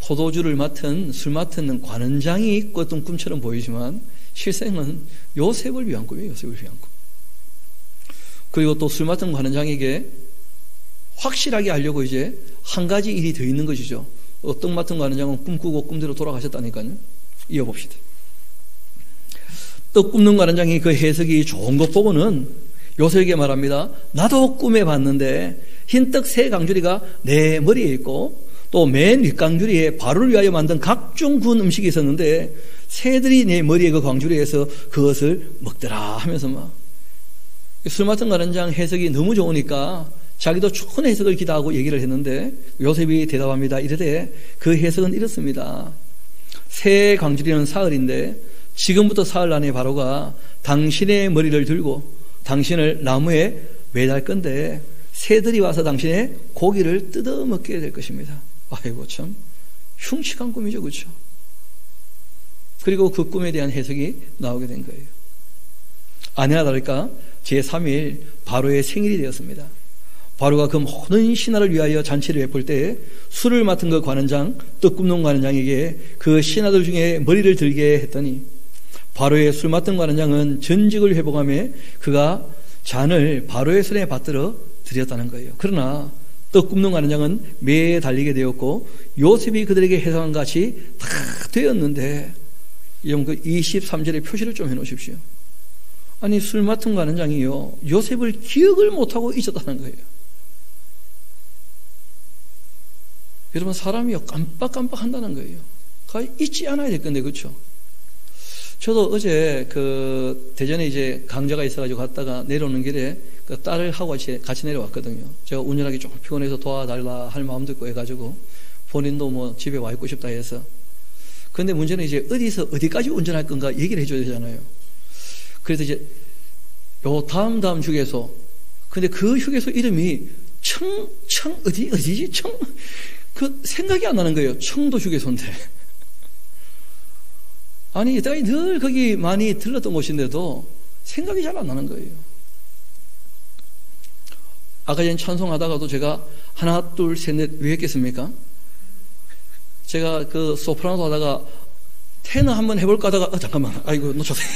Speaker 1: 포도주를 맡은, 술 맡은 관원장이 꿨던 꿈처럼 보이지만 실생은 요셉을 위한 꿈이에요. 요셉을 위한 꿈. 그리고 또 술 맡은 관원장에게 확실하게 하려고 이제 한 가지 일이 더 있는 것이죠. 떡 맡은 관원장은 꿈꾸고 꿈대로 돌아가셨다니까요. 이어봅시다. 떡 굽는 관원장이 그 해석이 좋은 것 보고는 요셉에게 말합니다. 나도 꿈에 봤는데 흰떡 3강주리가 내 머리에 있고 또 맨 윗강주리에 바로를 위하여 만든 각종 구운 음식이 있었는데 새들이 내 머리에 그 광주리에서 그것을 먹더라 하면서 막 술 맡은 관원장 해석이 너무 좋으니까 자기도 좋은 해석을 기대하고 얘기를 했는데 요셉이 대답합니다. 이르되 그 해석은 이렇습니다. 새 광주리는 사흘인데 지금부터 사흘 안에 바로가 당신의 머리를 들고 당신을 나무에 매달 건데 새들이 와서 당신의 고기를 뜯어 먹게 될 것입니다. 아이고 참 흉측한 꿈이죠. 그렇죠? 그리고 그 꿈에 대한 해석이 나오게 된 거예요. 아니나 다를까 제3일 바로의 생일이 되었습니다. 바로가 그 모든 신하를 위하여 잔치를 베풀 때 술을 맡은 그 관원장, 떡 굽는 관원장에게 그 신하들 중에 머리를 들게 했더니 바로의 술 맡은 관원장은 전직을 회복하며 그가 잔을 바로의 손에 받들어 드렸다는 거예요. 그러나 떡 굽는 관원장은 매에 달리게 되었고 요셉이 그들에게 해석한 같이 다 되었는데 이런 그 23절의 표시를 좀 해놓으십시오. 아니 술 맡은 관원장이요 요셉을 기억을 못하고 잊었다는 거예요. 여러분 사람이요 깜빡깜빡 한다는 거예요. 잊지 않아야 될 건데 그렇죠? 저도 어제 그 대전에 이제 강좌가 있어가지고 갔다가 내려오는 길에 그 딸을 하고 같이 내려왔거든요. 제가 운전하기 조금 피곤해서 도와달라 할 마음도 있고 해가지고 본인도 뭐 집에 와 있고 싶다 해서. 근데 문제는 이제 어디서 어디까지 운전할 건가 얘기를 해줘야 되잖아요. 그래서 이제 요 다음 휴게소. 근데 그 휴게소 이름이 어디지? 그 생각이 안 나는 거예요. 청도 휴게소인데. 아니, 내가 늘 거기 많이 들렀던 곳인데도 생각이 잘 안 나는 거예요. 아까 전 찬송하다가도 제가 하나, 둘, 셋, 넷 왜 했겠습니까? 제가 그 소프라노 하다가 테너 한번 해볼까 하다가 잠깐만 아이고 놓쳤어요.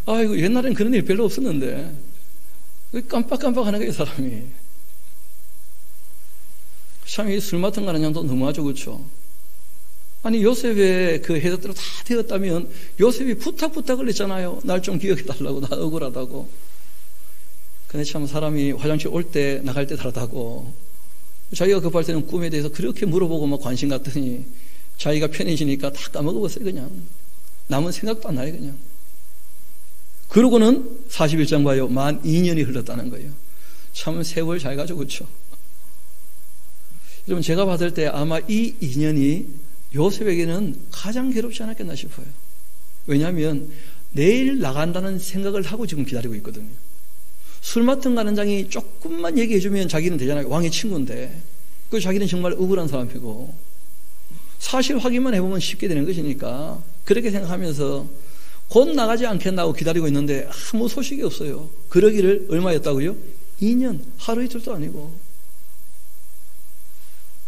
Speaker 1: 아이고 옛날엔 그런 일 별로 없었는데 깜빡깜빡 하는 거예요 사람이. 참 이 술 맡은 관원장도 너무하죠. 그렇죠? 아니 요셉의 그 해석대로 다 되었다면 요셉이 부탁을 했잖아요. 날 좀 기억해달라고. 나 억울하다고. 근데 참 사람이 화장실 올 때 나갈 때 다르다고. 자기가 급할 때는 꿈에 대해서 그렇게 물어보고 막 관심 갖더니 자기가 편해지니까 다 까먹어버렸어요. 그냥 남은 생각도 안 나요. 그냥. 그러고는 41장 봐요. 만 2년이 흘렀다는 거예요. 참 세월 잘 가죠. 그렇죠? 여러분 제가 봤을 때 아마 이 2년이 요셉에게는 가장 괴롭지 않았겠나 싶어요. 왜냐하면 내일 나간다는 생각을 하고 지금 기다리고 있거든요. 술 맡은 관원장이 조금만 얘기해주면 자기는 되잖아요. 왕의 친구인데 그 자기는 정말 억울한 사람이고 사실 확인만 해보면 쉽게 되는 것이니까 그렇게 생각하면서 곧 나가지 않겠나고 기다리고 있는데 아무 소식이 없어요. 그러기를 얼마였다고요? 2년. 하루 이틀도 아니고.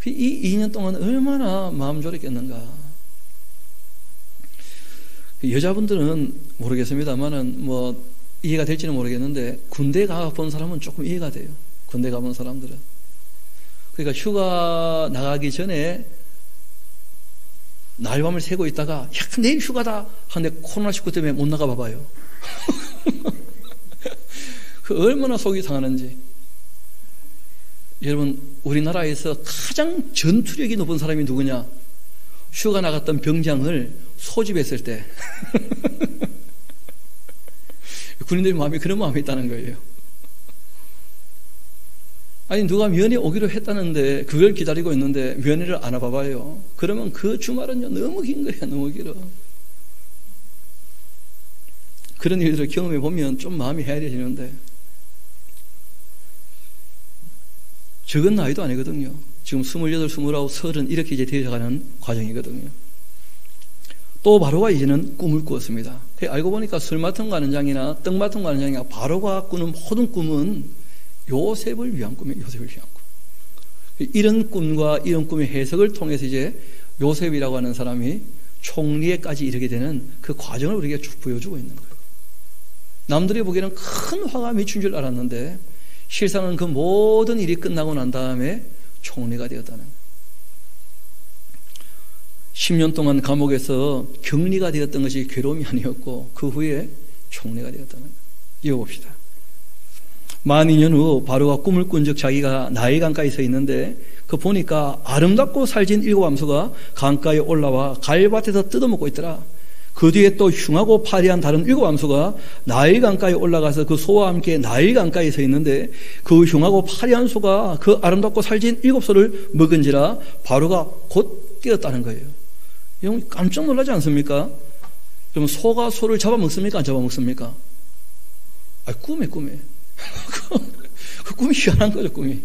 Speaker 1: 이 2년 동안 얼마나 마음 졸였겠는가. 여자분들은 모르겠습니다만은 뭐 이해가 될지는 모르겠는데 군대 가본 사람은 조금 이해가 돼요. 군대 가본 사람들은. 그러니까 휴가 나가기 전에 날밤을 새고 있다가 야 내일 휴가다 하는데 코로나19 때문에 못 나가 봐봐요. 그 얼마나 속이 상하는지. 여러분, 우리나라에서 가장 전투력이 높은 사람이 누구냐? 휴가 나갔던 병장을 소집했을 때 군인들 마음이 그런 마음이 있다는 거예요. 아니, 누가 면회 오기로 했다는데 그걸 기다리고 있는데 면회를 안 와봐봐요. 그러면 그 주말은요 너무 긴 거예요. 너무 길어. 그런 일들을 경험해 보면 좀 마음이 헤아려지는데, 적은 나이도 아니거든요. 지금 28, 29, 30 이렇게 이제 되어가는 과정이거든요. 또 바로가 이제는 꿈을 꾸었습니다. 알고 보니까 술 맡은 관원장이나 떡 맡은 관원장이나 바로가 꾸는 모든 꿈은 요셉을 위한 꿈이에요. 요셉을 위한 꿈. 이런 꿈과 이런 꿈의 해석을 통해서 이제 요셉이라고 하는 사람이 총리에까지 이르게 되는 그 과정을 우리에게 쭉 보여주고 있는 거예요. 남들이 보기에는 큰 화가 미친 줄 알았는데 실상은 그 모든 일이 끝나고 난 다음에 총리가 되었다는 거예요. 10년 동안 감옥에서 격리가 되었던 것이 괴로움이 아니었고 그 후에 총리가 되었다는 거예요. 이어봅시다. 만 2년 후 바로가 꿈을 꾼 적 자기가 나일 강가에 서 있는데 그 보니까 아름답고 살진 7암소가 강가에 올라와 갈밭에서 뜯어먹고 있더라. 그 뒤에 또 흉하고 파리한 다른 7암소가 나일 강가에 올라가서 그 소와 함께 나일 강가에 서 있는데 그 흉하고 파리한 소가 그 아름답고 살진 7소를 먹은지라 바로가 곧 깨었다는 거예요. 여러분 깜짝 놀라지 않습니까? 그럼 소가 소를 잡아먹습니까? 안 잡아먹습니까? 꿈에 그 꿈이 희한한 거죠. 꿈이.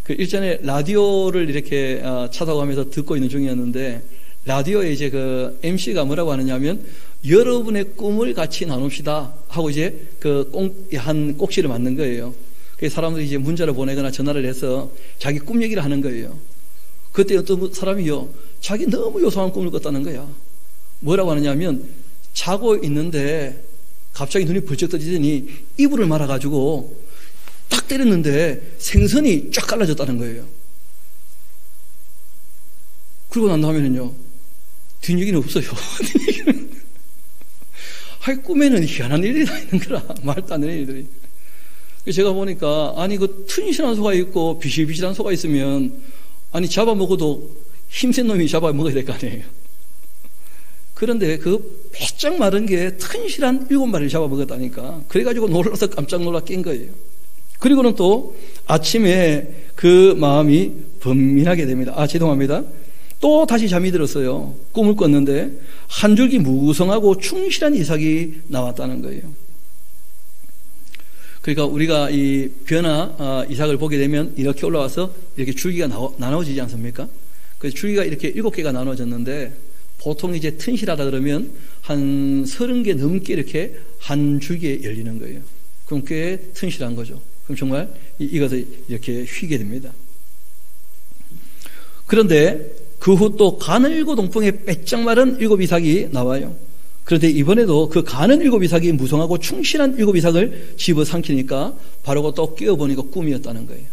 Speaker 1: 그 일전에 라디오를 이렇게 찾아가면서 듣고 있는 중이었는데 라디오에 이제 그 MC가 뭐라고 하느냐면 여러분의 꿈을 같이 나눕시다 하고 이제 한 꼭지를 맞는 거예요. 그래서 사람들이 이제 문자를 보내거나 전화를 해서 자기 꿈 얘기를 하는 거예요. 그때 어떤 사람이요, 자기 너무 요상한 꿈을 꿨다는 거야. 뭐라고 하느냐면 자고 있는데 갑자기 눈이 벌쩍 떠지더니 이불을 말아가지고 딱 때렸는데 생선이 쫙 갈라졌다는 거예요. 그러고 난 다음에는요, 뒷얘기는 없어요. 꿈에는 희한한 일이 다 있는 거라. 말도 안 되는 일들이. 제가 보니까, 아니, 그 튼실한 소가 있고 비실비실한 소가 있으면, 아니, 잡아먹어도 힘센 놈이 잡아먹어야 될 거 아니에요. 그런데 그 빼짝 마른 게 튼실한 7마리를 잡아먹었다니까. 그래가지고 놀라서 깜짝 놀라 깬 거예요. 그리고는 또 아침에 그 마음이 번민하게 됩니다. 죄송합니다. 또 다시 잠이 들었어요. 꿈을 꿨는데 한 줄기 무성하고 충실한 이삭이 나왔다는 거예요. 그러니까 우리가 이 벼나 이삭을 보게 되면 이렇게 올라와서 이렇게 줄기가 나눠지지 않습니까? 그래서 줄기가 이렇게 7개가 나눠졌는데 보통 이제 튼실하다 그러면 한 30개 넘게 이렇게 한 줄기에 열리는 거예요. 그럼 꽤 튼실한 거죠. 그럼 정말 이것을 이렇게 휘게 됩니다. 그런데 그 후 또 가늘고 동풍에 빼짝 마른 7이삭이 나와요. 그런데 이번에도 그 가는 7이삭이 무성하고 충실한 7이삭을 집어삼키니까 바로가 또 깨어보니까 꿈이었다는 거예요.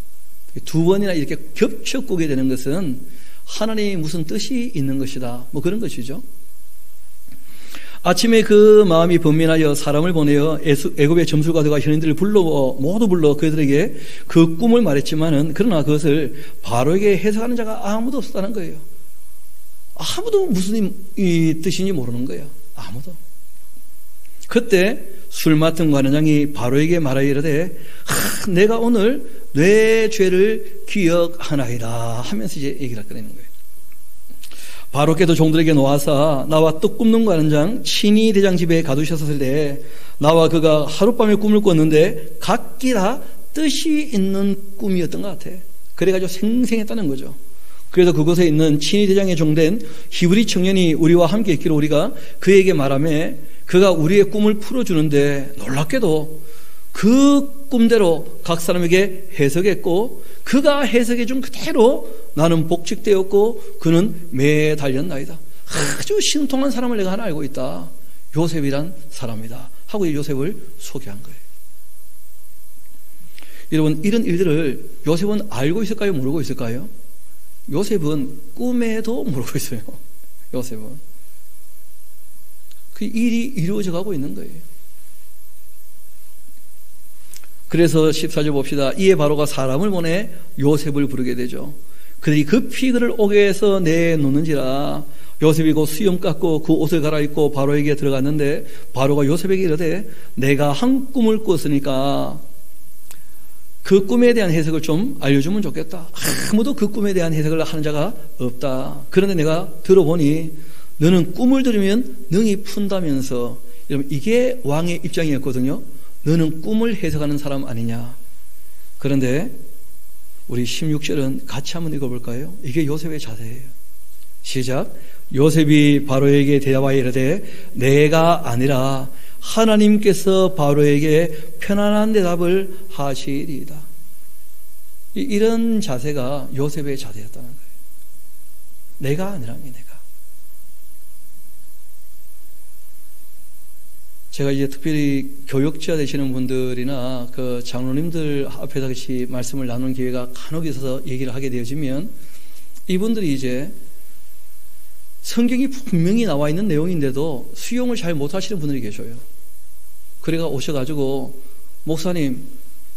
Speaker 1: 두 번이나 이렇게 겹쳐 꾸게 되는 것은 하나님이 무슨 뜻이 있는 것이다. 뭐 그런 것이죠. 아침에 그 마음이 번민하여 사람을 보내어 애굽의 점술가들과 현인들을 모두 불러 그들에게 그 꿈을 말했지만은 그러나 그것을 바로에게 해석하는 자가 아무도 없었다는 거예요. 아무도 무슨 뜻인지 모르는 거예요. 아무도. 그때 술 맡은 관원장이 바로에게 말하여 이르되 내가 오늘 내 죄를 기억하나이다 하면서 이제 얘기를 꺼내는 거예요. 바로께도 종들에게 놓아서 나와 떡 굽는 관원장 친히 대장 집에 가두셨을 때 나와 그가 하룻밤에 꿈을 꿨는데 각기 다 뜻이 있는 꿈이었던 것 같아. 그래가지고 생생했다는 거죠. 그래서 그곳에 있는 친히 대장에 종된 히브리 청년이 우리와 함께 있기로 우리가 그에게 말하며 그가 우리의 꿈을 풀어주는데 놀랍게도 그 꿈대로 각 사람에게 해석했고 그가 해석해준 그대로 나는 복직되었고 그는 매달렸나이다. 아주 신통한 사람을 내가 하나 알고 있다. 요셉이란 사람이다 하고 요셉을 소개한 거예요. 여러분, 이런 일들을 요셉은 알고 있을까요? 모르고 있을까요? 요셉은 꿈에도 모르고 있어요. 요셉은 그 일이 이루어져 가고 있는 거예요. 그래서 14절 봅시다. 이에 바로가 사람을 보내 요셉을 부르게 되죠. 그들이 급히 그를 오게 해서 내놓는지라. 요셉이 곧 수염 깎고 그 옷을 갈아입고 바로에게 들어갔는데 바로가 요셉에게 이르되 내가 한 꿈을 꿨으니까 그 꿈에 대한 해석을 좀 알려주면 좋겠다. 아무도 그 꿈에 대한 해석을 하는 자가 없다. 그런데 내가 들어보니 너는 꿈을 들으면 능히 푼다면서, 여러분 이게 왕의 입장이었거든요. 너는 꿈을 해석하는 사람 아니냐. 그런데 우리 16절은 같이 한번 읽어볼까요? 이게 요셉의 자세예요. 시작. 요셉이 바로에게 대답하여 이르되 내가 아니라 하나님께서 바로에게 편안한 대답을 하시리이다. 이런 자세가 요셉의 자세였다는 거예요. 내가 아니라니 내가. 제가 이제 특별히 교육자 되시는 분들이나 그 장로님들 앞에서 같이 말씀을 나누는 기회가 간혹 있어서 얘기를 하게 되어지면 이분들이 이제 성경이 분명히 나와 있는 내용인데도 수용을 잘 못하시는 분들이 계셔요. 그래가 오셔가지고 목사님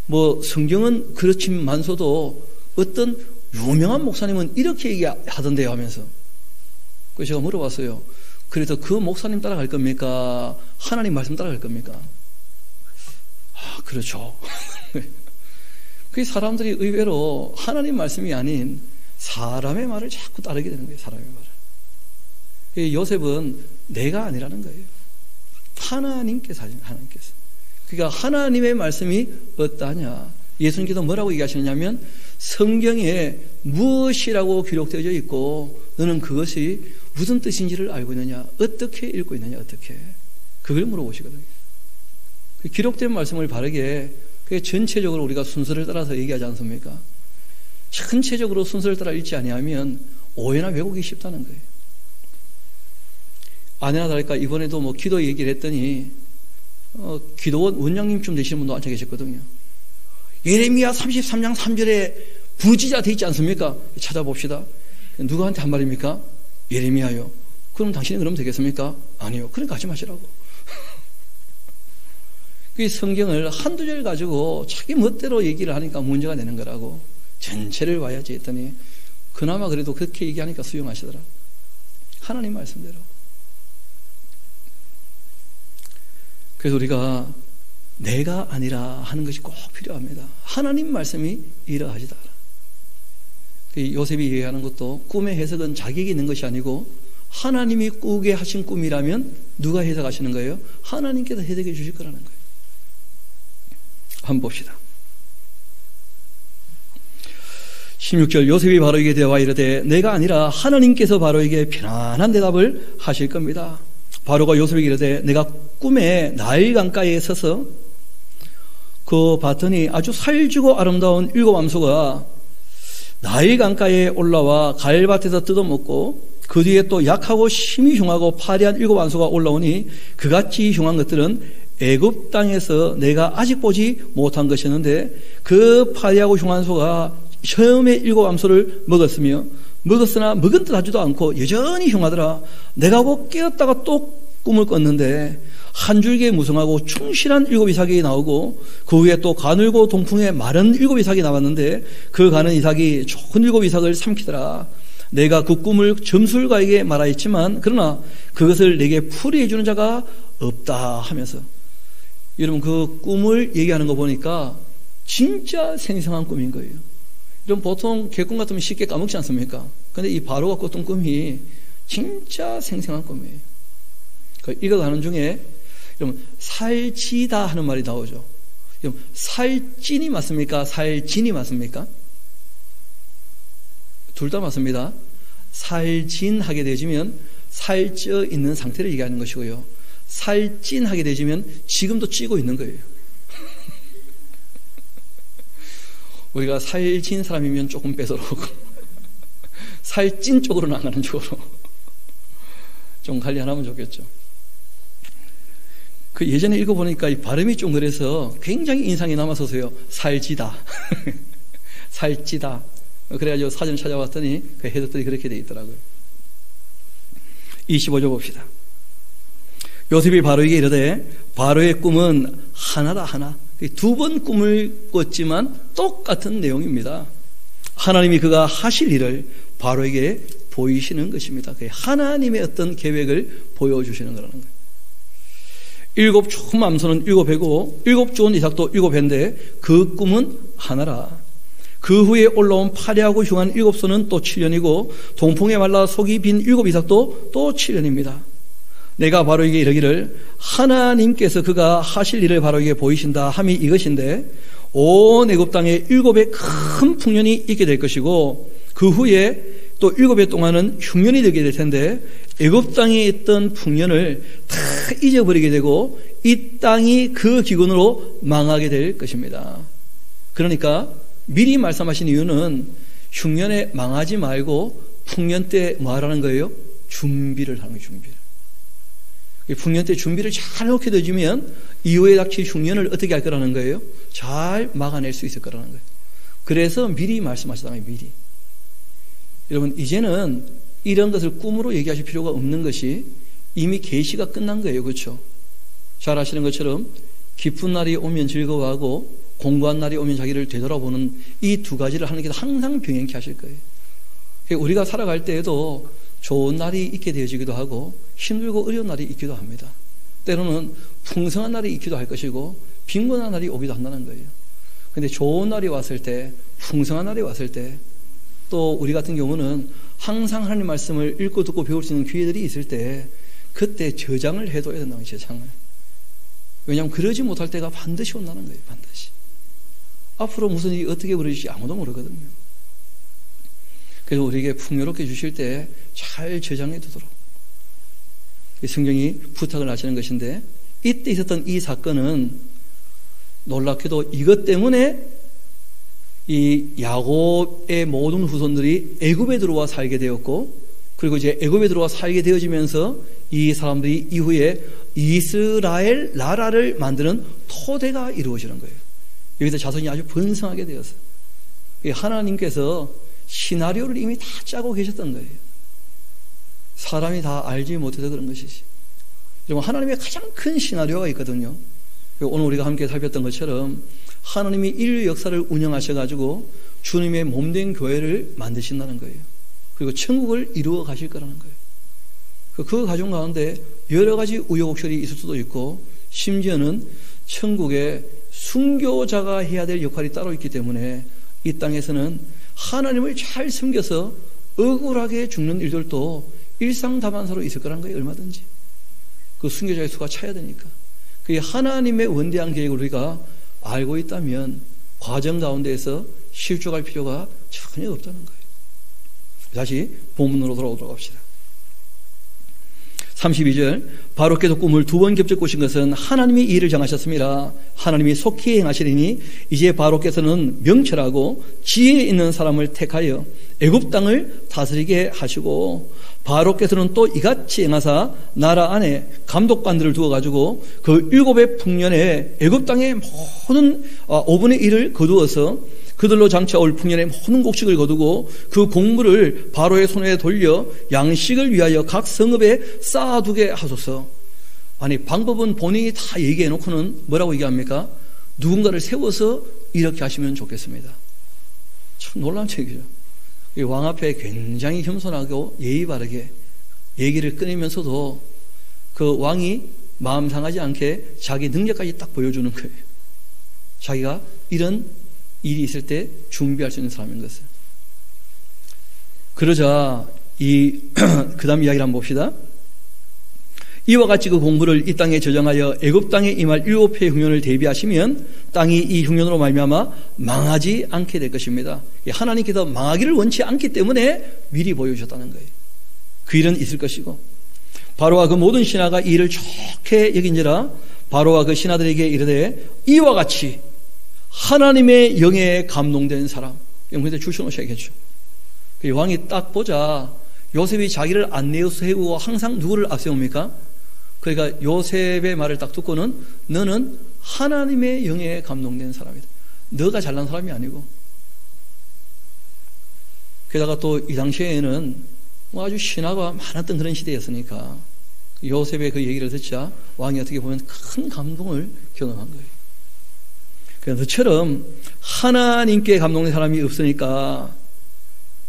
Speaker 1: 뭐 성경은 그렇지만서도 어떤 유명한 목사님은 이렇게 얘기하던데요 하면서, 그래서 제가 물어봤어요. 그래서 그 목사님 따라갈 겁니까? 하나님 말씀 따라갈 겁니까? 아, 그렇죠. 그 사람들이 의외로 하나님 말씀이 아닌 사람의 말을 자꾸 따르게 되는 거예요. 사람의 말을. 요셉은 내가 아니라는 거예요. 하나님께서. 그러니까 하나님의 말씀이 어떠하냐. 예수님께서 뭐라고 얘기하시느냐면 성경에 무엇이라고 기록되어 있고 너는 그것이 무슨 뜻인지를 알고 있느냐, 어떻게 읽고 있느냐, 어떻게. 그걸 물어보시거든요. 기록된 말씀을 바르게, 그게 전체적으로 우리가 순서를 따라서 얘기하지 않습니까? 전체적으로 순서를 따라 읽지 아니하면 오해나 왜곡이 쉽다는 거예요. 아니나 다를까 이번에도 뭐 기도 얘기를 했더니 기도원 원장님쯤 되시는 분도 앉아 계셨거든요. 예레미야 33장 3절에 부지자 되어 있지 않습니까? 찾아봅시다. 누구한테 한 말입니까? 예레미야요. 그럼 당신이 그러면 되겠습니까? 아니요. 그러니까 하지 마시라고. 그 성경을 한두 절 가지고 자기 멋대로 얘기를 하니까 문제가 되는 거라고. 전체를 봐야지 했더니 그나마 그래도 그렇게 얘기하니까 수용하시더라. 하나님 말씀대로. 그래서 우리가 내가 아니라 하는 것이 꼭 필요합니다. 하나님 말씀이 이러하시다. 요셉이 얘기하는 것도 꿈의 해석은 자기에게 있는 것이 아니고 하나님이 꾸게 하신 꿈이라면 누가 해석하시는 거예요? 하나님께서 해석해 주실 거라는 거예요. 한번 봅시다. 16절 요셉이 바로에게 대화 이르되 내가 아니라 하나님께서 바로에게 편안한 대답을 하실 겁니다. 바로가 요셉에게 이르되 내가 꿈에 나일 강가에 서서 그 봤더니 아주 살지고 아름다운 일곱 암소가 나일 강가에 올라와 갈밭에서 뜯어먹고 그 뒤에 또 약하고 심히 흉하고 파리한 일곱 암소가 올라오니 그같이 흉한 것들은 애굽 땅에서 내가 아직 보지 못한 것이었는데 그 파리하고 흉한 소가 처음에 일곱 암소를 먹었으나 먹은 듯 하지도 않고 여전히 흉하더라. 내가 곧 깨었다가 또 꿈을 꿨는데 한 줄기에 무성하고 충실한 일곱 이삭이 나오고 그 위에 또 가늘고 동풍에 마른 일곱 이삭이 나왔는데 그 가는 이삭이 좋은 일곱 이삭을 삼키더라. 내가 그 꿈을 점술가에게 말하였지만 그러나 그것을 내게 풀이해 주는 자가 없다 하면서, 여러분 그 꿈을 얘기하는 거 보니까 진짜 생생한 꿈인 거예요. 여러분 보통 개꿈 같으면 쉽게 까먹지 않습니까? 근데 이 바로가 꿨던 꿈이 진짜 생생한 꿈이에요. 읽어가는 중에 여러분 살찌다 하는 말이 나오죠. 여러분 살찐이 맞습니까? 살진이 맞습니까? 둘 다 맞습니다. 살진하게 되지면 살쪄 있는 상태를 얘기하는 것이고요. 살찐하게 되지면 지금도 찌고 있는 거예요. 우리가 살찐 사람이면 조금 뺏어오고 살찐 쪽으로 나가는 쪽으로 좀 관리 하면 좋겠죠. 그 예전에 읽어보니까 이 발음이 좀 그래서 굉장히 인상이 남았어서요. 살찌다. 살찌다. 그래가지고 사전 찾아봤더니 그 해석들이 그렇게 되어 있더라고요. 25절 봅시다. 요셉이 바로에게 이르되 바로의 꿈은 하나다 하나. 두 번 꿈을 꿨지만 똑같은 내용입니다. 하나님이 그가 하실 일을 바로에게 보이시는 것입니다. 하나님의 어떤 계획을 보여주시는 거라는 거예요. 일곱 좋은 암소는 7회고 일곱 좋은 이삭도 7회인데 그 꿈은 하나라. 그 후에 올라온 파래하고 흉한 7소는 또 7년이고 동풍에 말라 속이 빈 7 이삭도 또 7년입니다. 내가 바로에게 이르기를 하나님께서 그가 하실 일을 바로에게 보이신다 함이 이것인데 온 애굽 땅에 7의 큰 풍년이 있게 될 것이고 그 후에 또 7해 동안은 흉년이 되게 될 텐데 애굽 땅에 있던 풍년을 다 잊어버리게 되고 이 땅이 그 기근으로 망하게 될 것입니다. 그러니까 미리 말씀하신 이유는 흉년에 망하지 말고 풍년 때 뭐 하라는 거예요? 준비를 하는 거예요. 준비를. 풍년 때 준비를 잘 놓게 되면 이후에 닥칠 흉년을 어떻게 할 거라는 거예요? 잘 막아낼 수 있을 거라는 거예요. 그래서 미리 말씀하시잖아요. 미리. 여러분 이제는 이런 것을 꿈으로 얘기하실 필요가 없는 것이 이미 계시가 끝난 거예요. 그렇죠? 잘 아시는 것처럼 기쁜 날이 오면 즐거워하고 공고한 날이 오면 자기를 되돌아보는 이 두 가지를 하는 게 항상 병행케 하실 거예요. 우리가 살아갈 때에도 좋은 날이 있게 되어지기도 하고 힘들고 어려운 날이 있기도 합니다. 때로는 풍성한 날이 있기도 할 것이고 빈곤한 날이 오기도 한다는 거예요. 그런데 좋은 날이 왔을 때, 풍성한 날이 왔을 때, 또 우리 같은 경우는 항상 하나님 말씀을 읽고 듣고 배울 수 있는 기회들이 있을 때 그때 저장을 해둬야 된다는 거예요. 저장을. 왜냐하면 그러지 못할 때가 반드시 온다는 거예요. 반드시. 앞으로 무슨 일이 어떻게 벌어질지 아무도 모르거든요. 그래서 우리에게 풍요롭게 주실 때 잘 저장해 두도록 성경이 부탁을 하시는 것인데 이때 있었던 이 사건은 놀랍게도 이것 때문에 이 야곱의 모든 후손들이 애굽에 들어와 살게 되었고 그리고 이제 애굽에 들어와 살게 되어지면서 이 사람들이 이후에 이스라엘 나라를 만드는 토대가 이루어지는 거예요. 여기서 자손이 아주 번성하게 되어서 하나님께서 시나리오를 이미 다 짜고 계셨던 거예요. 사람이 다 알지 못해서 그런 것이지. 여러분 하나님의 가장 큰 시나리오가 있거든요. 오늘 우리가 함께 살폈던 것처럼 하나님이 인류 역사를 운영하셔가지고 주님의 몸된 교회를 만드신다는 거예요. 그리고 천국을 이루어 가실 거라는 거예요. 그 과정 가운데 여러 가지 우여곡절이 있을 수도 있고 심지어는 천국에 순교자가 해야 될 역할이 따로 있기 때문에 이 땅에서는 하나님을 잘 섬겨서 억울하게 죽는 일들도 일상다반사로 있을 거라는 거예요. 얼마든지. 그 순교자의 수가 차야 되니까. 그게 하나님의 원대한 계획을 우리가 알고 있다면 과정 가운데에서 실족할 필요가 전혀 없다는 거예요. 다시 본문으로 돌아오도록 합시다. 32절 바로께서 꿈을 2번 겹쳐 꾸신 것은 하나님이 이 일을 정하셨습니다. 하나님이 속히 행하시리니 이제 바로께서는 명철하고 지혜 있는 사람을 택하여 애굽 땅을 다스리게 하시고 바로께서는 또 이같이 행하사 나라 안에 감독관들을 두어가지고 그 7의 풍년에 애굽 땅의 모든 5분의 1을 거두어서 그들로 장차 올 풍년의 모든 곡식을 거두고 그 곡물을 바로의 손에 돌려 양식을 위하여 각 성읍에 쌓아두게 하소서. 아니 방법은 본인이 다 얘기해 놓고는 뭐라고 얘기합니까? 누군가를 세워서 이렇게 하시면 좋겠습니다. 참 놀라운 책이죠. 왕 앞에 굉장히 겸손하고 예의 바르게 얘기를 끊으면서도 그 왕이 마음 상하지 않게 자기 능력까지 딱 보여주는 거예요. 자기가 이런 일이 있을 때 준비할 수 있는 사람인 것을. 그러자 그 다음 이야기를 한번 봅시다. 이와 같이 그 공부를 이 땅에 저장하여 애굽 땅에 임할 7회의 흉년을 대비하시면 땅이 이 흉년으로 말미암아 망하지 않게 될 것입니다. 하나님께서 망하기를 원치 않기 때문에 미리 보여주셨다는 거예요. 그 일은 있을 것이고 바로와 그 모든 신하가 이 일을 좋게 여긴지라 바로와 그 신하들에게 이르되 이와 같이 하나님의 영에 감동된 사람 영혼에 주셔놓으셔야겠죠. 왕이 딱 보자 요셉이 자기를 안내어 세우고 항상 누구를 앞세웁니까? 그러니까 요셉의 말을 딱 듣고는 너는 하나님의 영에 감동된 사람이다. 너가 잘난 사람이 아니고. 게다가 또 이 당시에는 아주 신화가 많았던 그런 시대였으니까 요셉의 그 얘기를 듣자 왕이 어떻게 보면 큰 감동을 경험한 거예요. 그래서 너처럼 하나님께 감동된 사람이 없으니까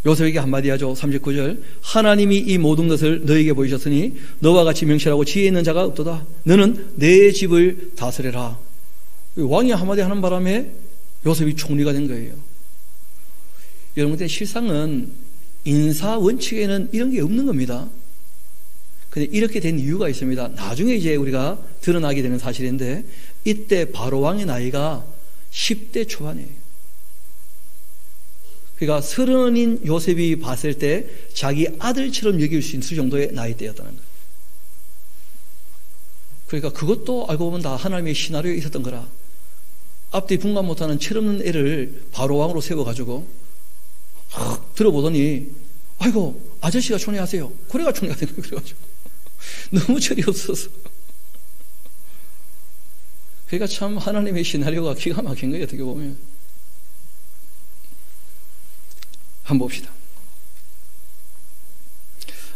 Speaker 1: 요셉에게 한마디 하죠. 39절. 하나님이 이 모든 것을 너에게 보이셨으니 너와 같이 명철하고 지혜 있는 자가 없도다. 너는 내 집을 다스려라. 왕이 한마디 하는 바람에 요셉이 총리가 된 거예요. 여러분들 실상은 인사 원칙에는 이런 게 없는 겁니다. 근데 이렇게 된 이유가 있습니다. 나중에 이제 우리가 드러나게 되는 사실인데 이때 바로 왕의 나이가 10대 초반이에요. 그러니까 30인 요셉이 봤을 때 자기 아들처럼 여길 수 있는 정도의 나이대였다는 거예요. 그러니까 그것도 알고 보면 다 하나님의 시나리오에 있었던 거라. 앞뒤 분간 못하는 철없는 애를 바로 왕으로 세워가지고 들어보더니 아이고 아저씨가 총리하세요. 고래가 총리가 된 거예요. 그래가지고 너무 철이 없어서. 그러니까 참 하나님의 시나리오가 기가 막힌 거예요. 어떻게 보면. 한번 봅시다.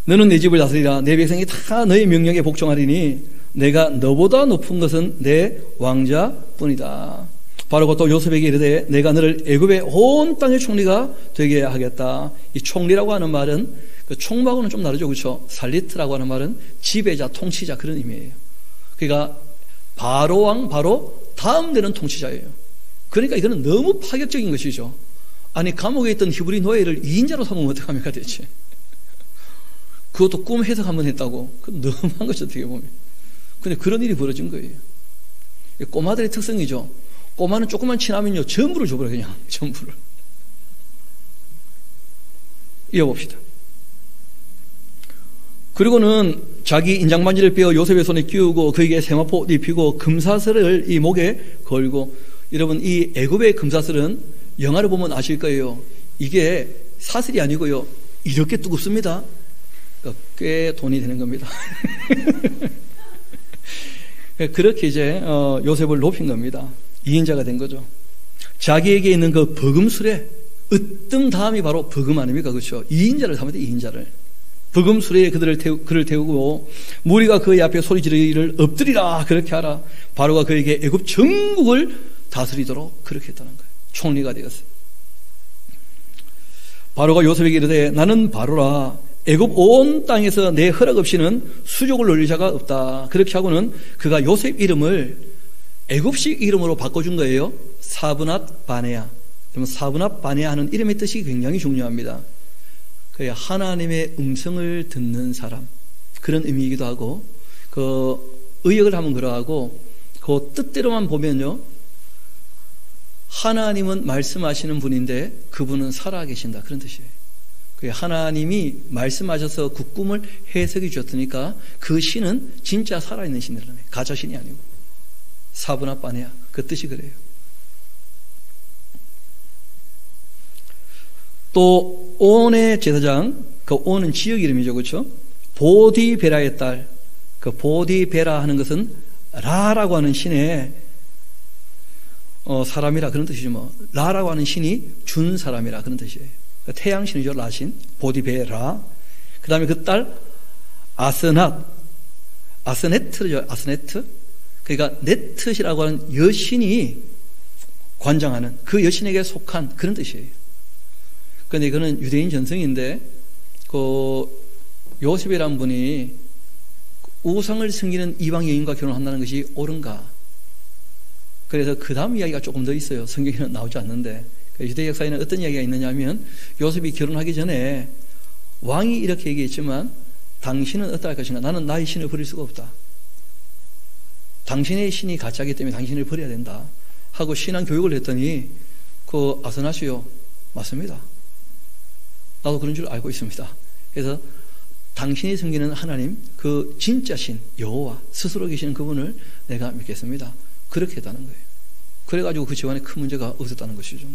Speaker 1: 너는 내 집을 다스리라. 내 백성이 다 너의 명령에 복종하리니 내가 너보다 높은 것은 내 왕자뿐이다. 바로 또 요셉에게 이르되 내가 너를 애굽의 온 땅의 총리가 되게 하겠다. 이 총리라고 하는 말은 그 총무하고는 좀 다르죠, 그렇죠? 살리트라고 하는 말은 지배자, 통치자 그런 의미예요. 그러니까 바로 왕 바로 다음 되는 통치자예요. 그러니까 이거는 너무 파격적인 것이죠. 아니 감옥에 있던 히브리 노예를 2인자로 삼으면 어떡합니까 대체? 그것도 꿈 해석 한번 했다고. 그 너무한 거죠 어떻게 보면. 근데 그런 일이 벌어진 거예요. 꼬마들의 특성이죠. 꼬마는 조금만 지나면요 전부를 줘버려. 그냥 전부를. 이어봅시다. 그리고는 자기 인장반지를 빼어 요셉의 손에 끼우고 그에게 세마포 입히고 금사슬을 이 목에 걸고. 여러분 이 애굽의 금사슬은 영화를 보면 아실 거예요. 이게 사슬이 아니고요 이렇게 두껍습니다. 그러니까 꽤 돈이 되는 겁니다. 그렇게 이제 요셉을 높인 겁니다. 2인자가 된 거죠. 자기에게 있는 그 버금술에 으뜸 다음이 바로 버금 아닙니까? 그렇죠? 2인자를 삼았대. 2인자를 버금술에 그를 태우고 무리가 그의 앞에 소리 지르기를 엎드리라 그렇게 하라. 바로가 그에게 애굽 전국을 다스리도록 그렇게 했다는 거예요. 총리가 되었어요. 바로가 요셉에게 이르되 나는 바로라. 애굽 온 땅에서 내 허락 없이는 수족을 놀릴 자가 없다. 그렇게 하고는 그가 요셉 이름을 애굽식 이름으로 바꿔준 거예요. 사브낫 바네아. 그러면 사브낫 바네아 하는 이름의 뜻이 굉장히 중요합니다. 그게 하나님의 음성을 듣는 사람 그런 의미이기도 하고 그 의역을 하면 그러하고 그 뜻대로만 보면요 하나님은 말씀하시는 분인데 그분은 살아계신다 그런 뜻이에요. 하나님이 말씀하셔서 그 꿈을 해석해 주셨으니까 그 신은 진짜 살아있는 신이라는 거예요. 가짜신이 아니고. 사브나 빠네야 그 뜻이 그래요. 또 온의 제사장, 그 온은 지역 이름이죠, 그렇죠? 보디베라의 딸, 그 보디베라 하는 것은 라라고 하는 신의 사람이라 그런 뜻이죠. 뭐 라라고 하는 신이 준 사람이라 그런 뜻이에요. 태양신이죠, 라신, 보디베라. 그 다음에 그 딸 아스네트죠, 아스네트. 그러니까 네트시라고 하는 여신이 관장하는 그 여신에게 속한 그런 뜻이에요. 그런데 이거는 유대인 전승인데 그 요셉이라는 분이 우상을 섬기는 이방 여인과 결혼한다는 것이 옳은가? 그래서 그 다음 이야기가 조금 더 있어요. 성경에는 나오지 않는데 유대 역사에는 어떤 이야기가 있느냐 하면 요셉이 결혼하기 전에 왕이 이렇게 얘기했지만 당신은 어떠할 것인가? 나는 나의 신을 버릴 수가 없다. 당신의 신이 가짜이기 때문에 당신을 버려야 된다 하고 신앙 교육을 했더니 그 아스나시요 맞습니다. 나도 그런 줄 알고 있습니다. 그래서 당신이 섬기는 하나님 그 진짜 신 여호와 스스로 계시는 그분을 내가 믿겠습니다. 그렇게 했다는 거예요. 그래가지고 그 집안에 큰 문제가 없었다는 것이죠.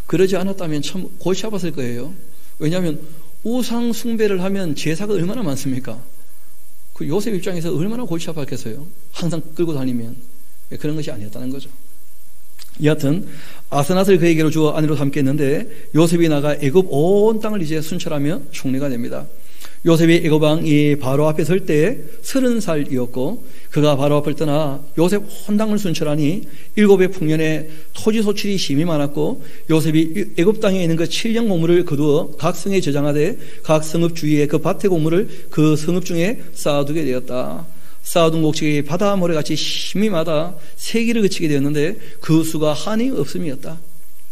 Speaker 1: 그러지 않았다면 참 골치 아팠을 거예요. 왜냐하면 우상 숭배를 하면 제사가 얼마나 많습니까? 그 요셉 입장에서 얼마나 골치 아팠겠어요. 항상 끌고 다니면. 그런 것이 아니었다는 거죠. 여하튼 아스낫을 그에게로 주어 아내로 삼게 했는데 요셉이 나가 애굽 온 땅을 이제 순찰하며 총리가 됩니다. 요셉이 애굽 왕 이 바로 앞에 설 때 30살이었고 그가 바로 앞을 떠나 요셉 혼당을 순찰하니 7의 풍년에 토지 소출이 심히 많았고 요셉이 애굽 땅에 있는 그 7년 곡물을 거두어 각 성에 저장하되 각 성읍 주위에 그 밭의 곡물을 그 성읍 중에 쌓아두게 되었다. 쌓아둔 곡식이 바다 모래같이 심히 많아 세기를 그치게 되었는데 그 수가 한이 없음이었다.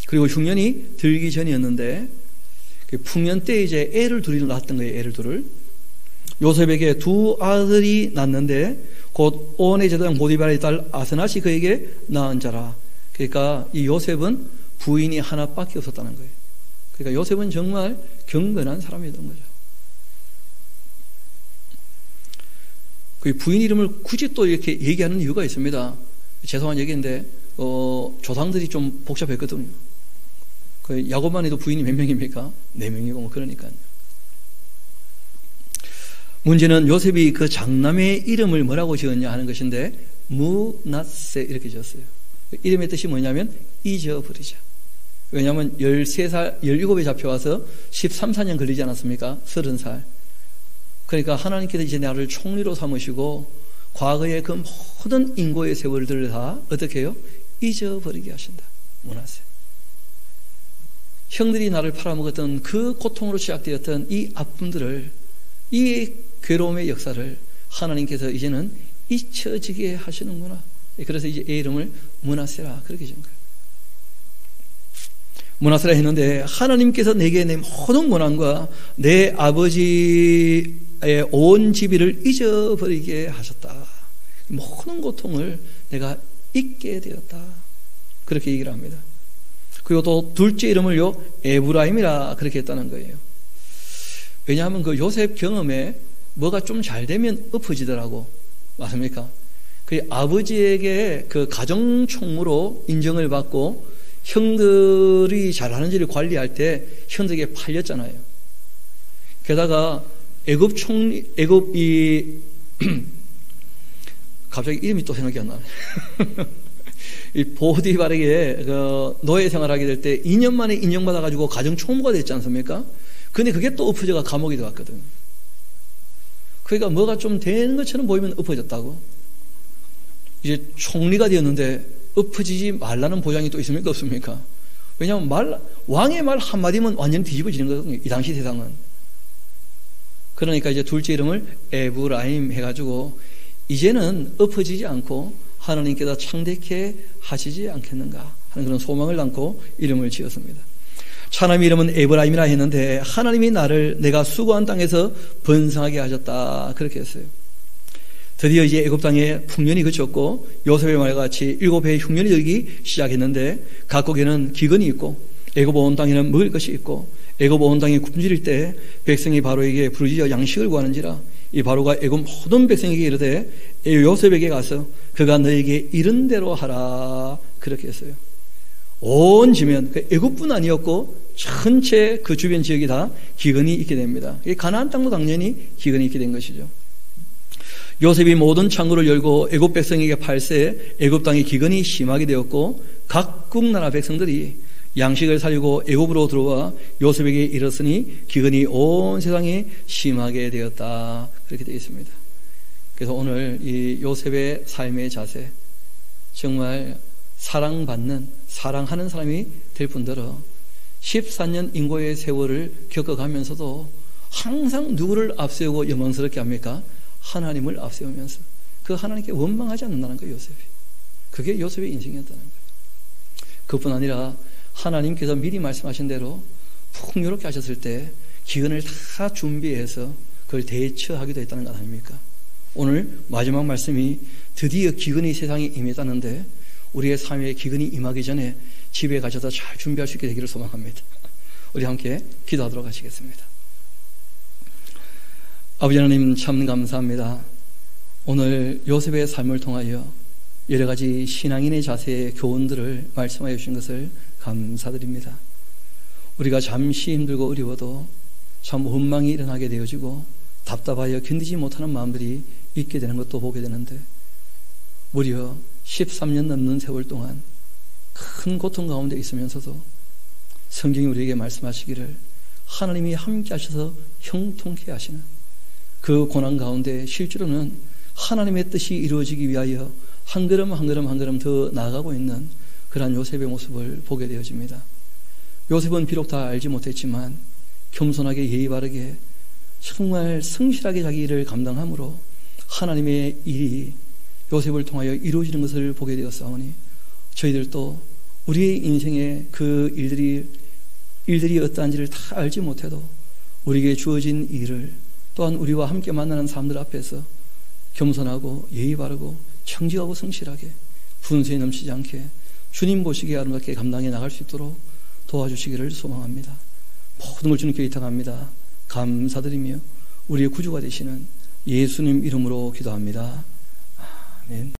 Speaker 1: 그리고 흉년이 들기 전이었는데 풍년 때 이제 애를 둘이 낳았던 거예요. 애를 둘을. 요셉에게 2 아들이 낳는데 곧 온의 제사장 보디발의 딸 아스낫이 그에게 낳은 자라. 그러니까 이 요셉은 부인이 하나밖에 없었다는 거예요. 그러니까 요셉은 정말 경건한 사람이었던 거죠. 그 부인 이름을 굳이 또 이렇게 얘기하는 이유가 있습니다. 죄송한 얘기인데 조상들이 좀 복잡했거든요. 그 야곱만 해도 부인이 몇 명입니까? 4명이고 뭐 그러니까요. 문제는 요셉이 그 장남의 이름을 뭐라고 지었냐 하는 것인데 무낫세 이렇게 지었어요. 이름의 뜻이 뭐냐면 잊어버리자. 왜냐하면 13살, 17에 잡혀와서 13, 14년 걸리지 않았습니까? 30살. 그러니까 하나님께서 이제 나를 총리로 삼으시고 과거의 그 모든 인고의 세월들을 다 어떻게 해요? 잊어버리게 하신다. 무낫세. 형들이 나를 팔아먹었던 그 고통으로 시작되었던 이 아픔들을, 이 괴로움의 역사를 하나님께서 이제는 잊혀지게 하시는구나. 그래서 이제 애 이름을 므낫세라 그렇게 지은 거예요. 므낫세라 했는데 하나님께서 내게 내 모든 고난과 내 아버지의 온 지비를 잊어버리게 하셨다. 모든 고통을 내가 잊게 되었다. 그렇게 얘기를 합니다. 그리고 또 둘째 이름을요 에브라임이라 그렇게 했다는 거예요. 왜냐하면 그 요셉 경험에 뭐가 좀 잘 되면 엎어지더라고. 맞습니까? 그 아버지에게 그 가정 총무로 인정을 받고 형들이 잘하는지를 관리할 때 형들에게 팔렸잖아요. 게다가 애굽이 갑자기 이름이 또 생각이 안 나네. 이 보디발에게 그 노예 생활하게 될 때 2년 만에 인정받아가지고 가정 총무가 됐지 않습니까? 근데 그게 또 엎어져가 감옥에 들어갔거든. 그러니까 뭐가 좀 되는 것처럼 보이면 엎어졌다고. 이제 총리가 되었는데 엎어지지 말라는 보장이 또 있습니까? 없습니까? 왜냐하면 왕의 말 한마디면 완전히 뒤집어지는 거거든요. 이 당시 세상은. 그러니까 이제 둘째 이름을 에브라임 해가지고 이제는 엎어지지 않고 하나님께서 창대케 하시지 않겠는가 하는 그런 소망을 담고 이름을 지었습니다. 차남의 이름은 에브라임이라 했는데 하나님이 나를 내가 수고한 땅에서 번성하게 하셨다 그렇게 했어요. 드디어 이제 애굽 땅에 풍년이 그쳤고 요셉의 말과 같이 7해의 흉년이 들기 시작했는데 각국에는 기근이 있고 애굽 온 땅에는 먹을 것이 있고 애굽 온 땅이 굶주릴 때 백성이 바로에게 부르짖어 양식을 구하는지라 이 바로가 애굽 모든 백성에게 이르되 요셉에게 가서 그가 너에게 이른 대로 하라 그렇게 했어요. 온 지면 애굽뿐 아니었고 전체 그 주변 지역이 다 기근이 있게 됩니다. 가나안 땅도 당연히 기근이 있게 된 것이죠. 요셉이 모든 창구를 열고 애굽 백성에게 팔세 애굽 땅에 기근이 심하게 되었고 각국 나라 백성들이 양식을 살리고 애굽으로 들어와 요셉에게 이르렀으니 기근이 온 세상에 심하게 되었다 그렇게 되어 있습니다. 그래서 오늘 이 요셉의 삶의 자세 정말 사랑받는 사랑하는 사람이 될 뿐더러 14년 인고의 세월을 겪어가면서도 항상 누구를 앞세우고 영광스럽게 합니까? 하나님을 앞세우면서 그 하나님께 원망하지 않는다는 거예요. 요셉이. 그게 요셉의 인생이었다는 거예요. 그뿐 아니라 하나님께서 미리 말씀하신 대로 풍요롭게 하셨을 때 기근을 다 준비해서 그걸 대처하기도 했다는 것 아닙니까? 오늘 마지막 말씀이 드디어 기근이 세상에 임했다는데 우리의 삶에 기근이 임하기 전에 집에 가셔서 잘 준비할 수 있게 되기를 소망합니다. 우리 함께 기도하도록 하시겠습니다. 아버지 하나님 참 감사합니다. 오늘 요셉의 삶을 통하여 여러 가지 신앙인의 자세의 교훈들을 말씀하여 주신 것을 감사드립니다. 우리가 잠시 힘들고 어려워도 참 원망이 일어나게 되어지고 답답하여 견디지 못하는 마음들이 있게 되는 것도 보게 되는데 무려 13년 넘는 세월 동안 큰 고통 가운데 있으면서도 성경이 우리에게 말씀하시기를 하나님이 함께 하셔서 형통케 하시는 그 고난 가운데 실제로는 하나님의 뜻이 이루어지기 위하여 한 걸음 한 걸음 한 걸음 더 나아가고 있는 그러한 요셉의 모습을 보게 되어집니다. 요셉은 비록 다 알지 못했지만 겸손하게 예의 바르게 정말 성실하게 자기 일을 감당함으로 하나님의 일이 요셉을 통하여 이루어지는 것을 보게 되었사오니 저희들도 우리의 인생에 그 일들이 어떠한지를 다 알지 못해도 우리에게 주어진 일을 또한 우리와 함께 만나는 사람들 앞에서 겸손하고 예의 바르고 청직하고 성실하게 분수에 넘치지 않게 주님 보시기에 아름답게 감당해 나갈 수 있도록 도와주시기를 소망합니다. 모든 걸 주님께 의탁합니다. 감사드리며 우리의 구주가 되시는 예수님 이름으로 기도합니다. 아멘.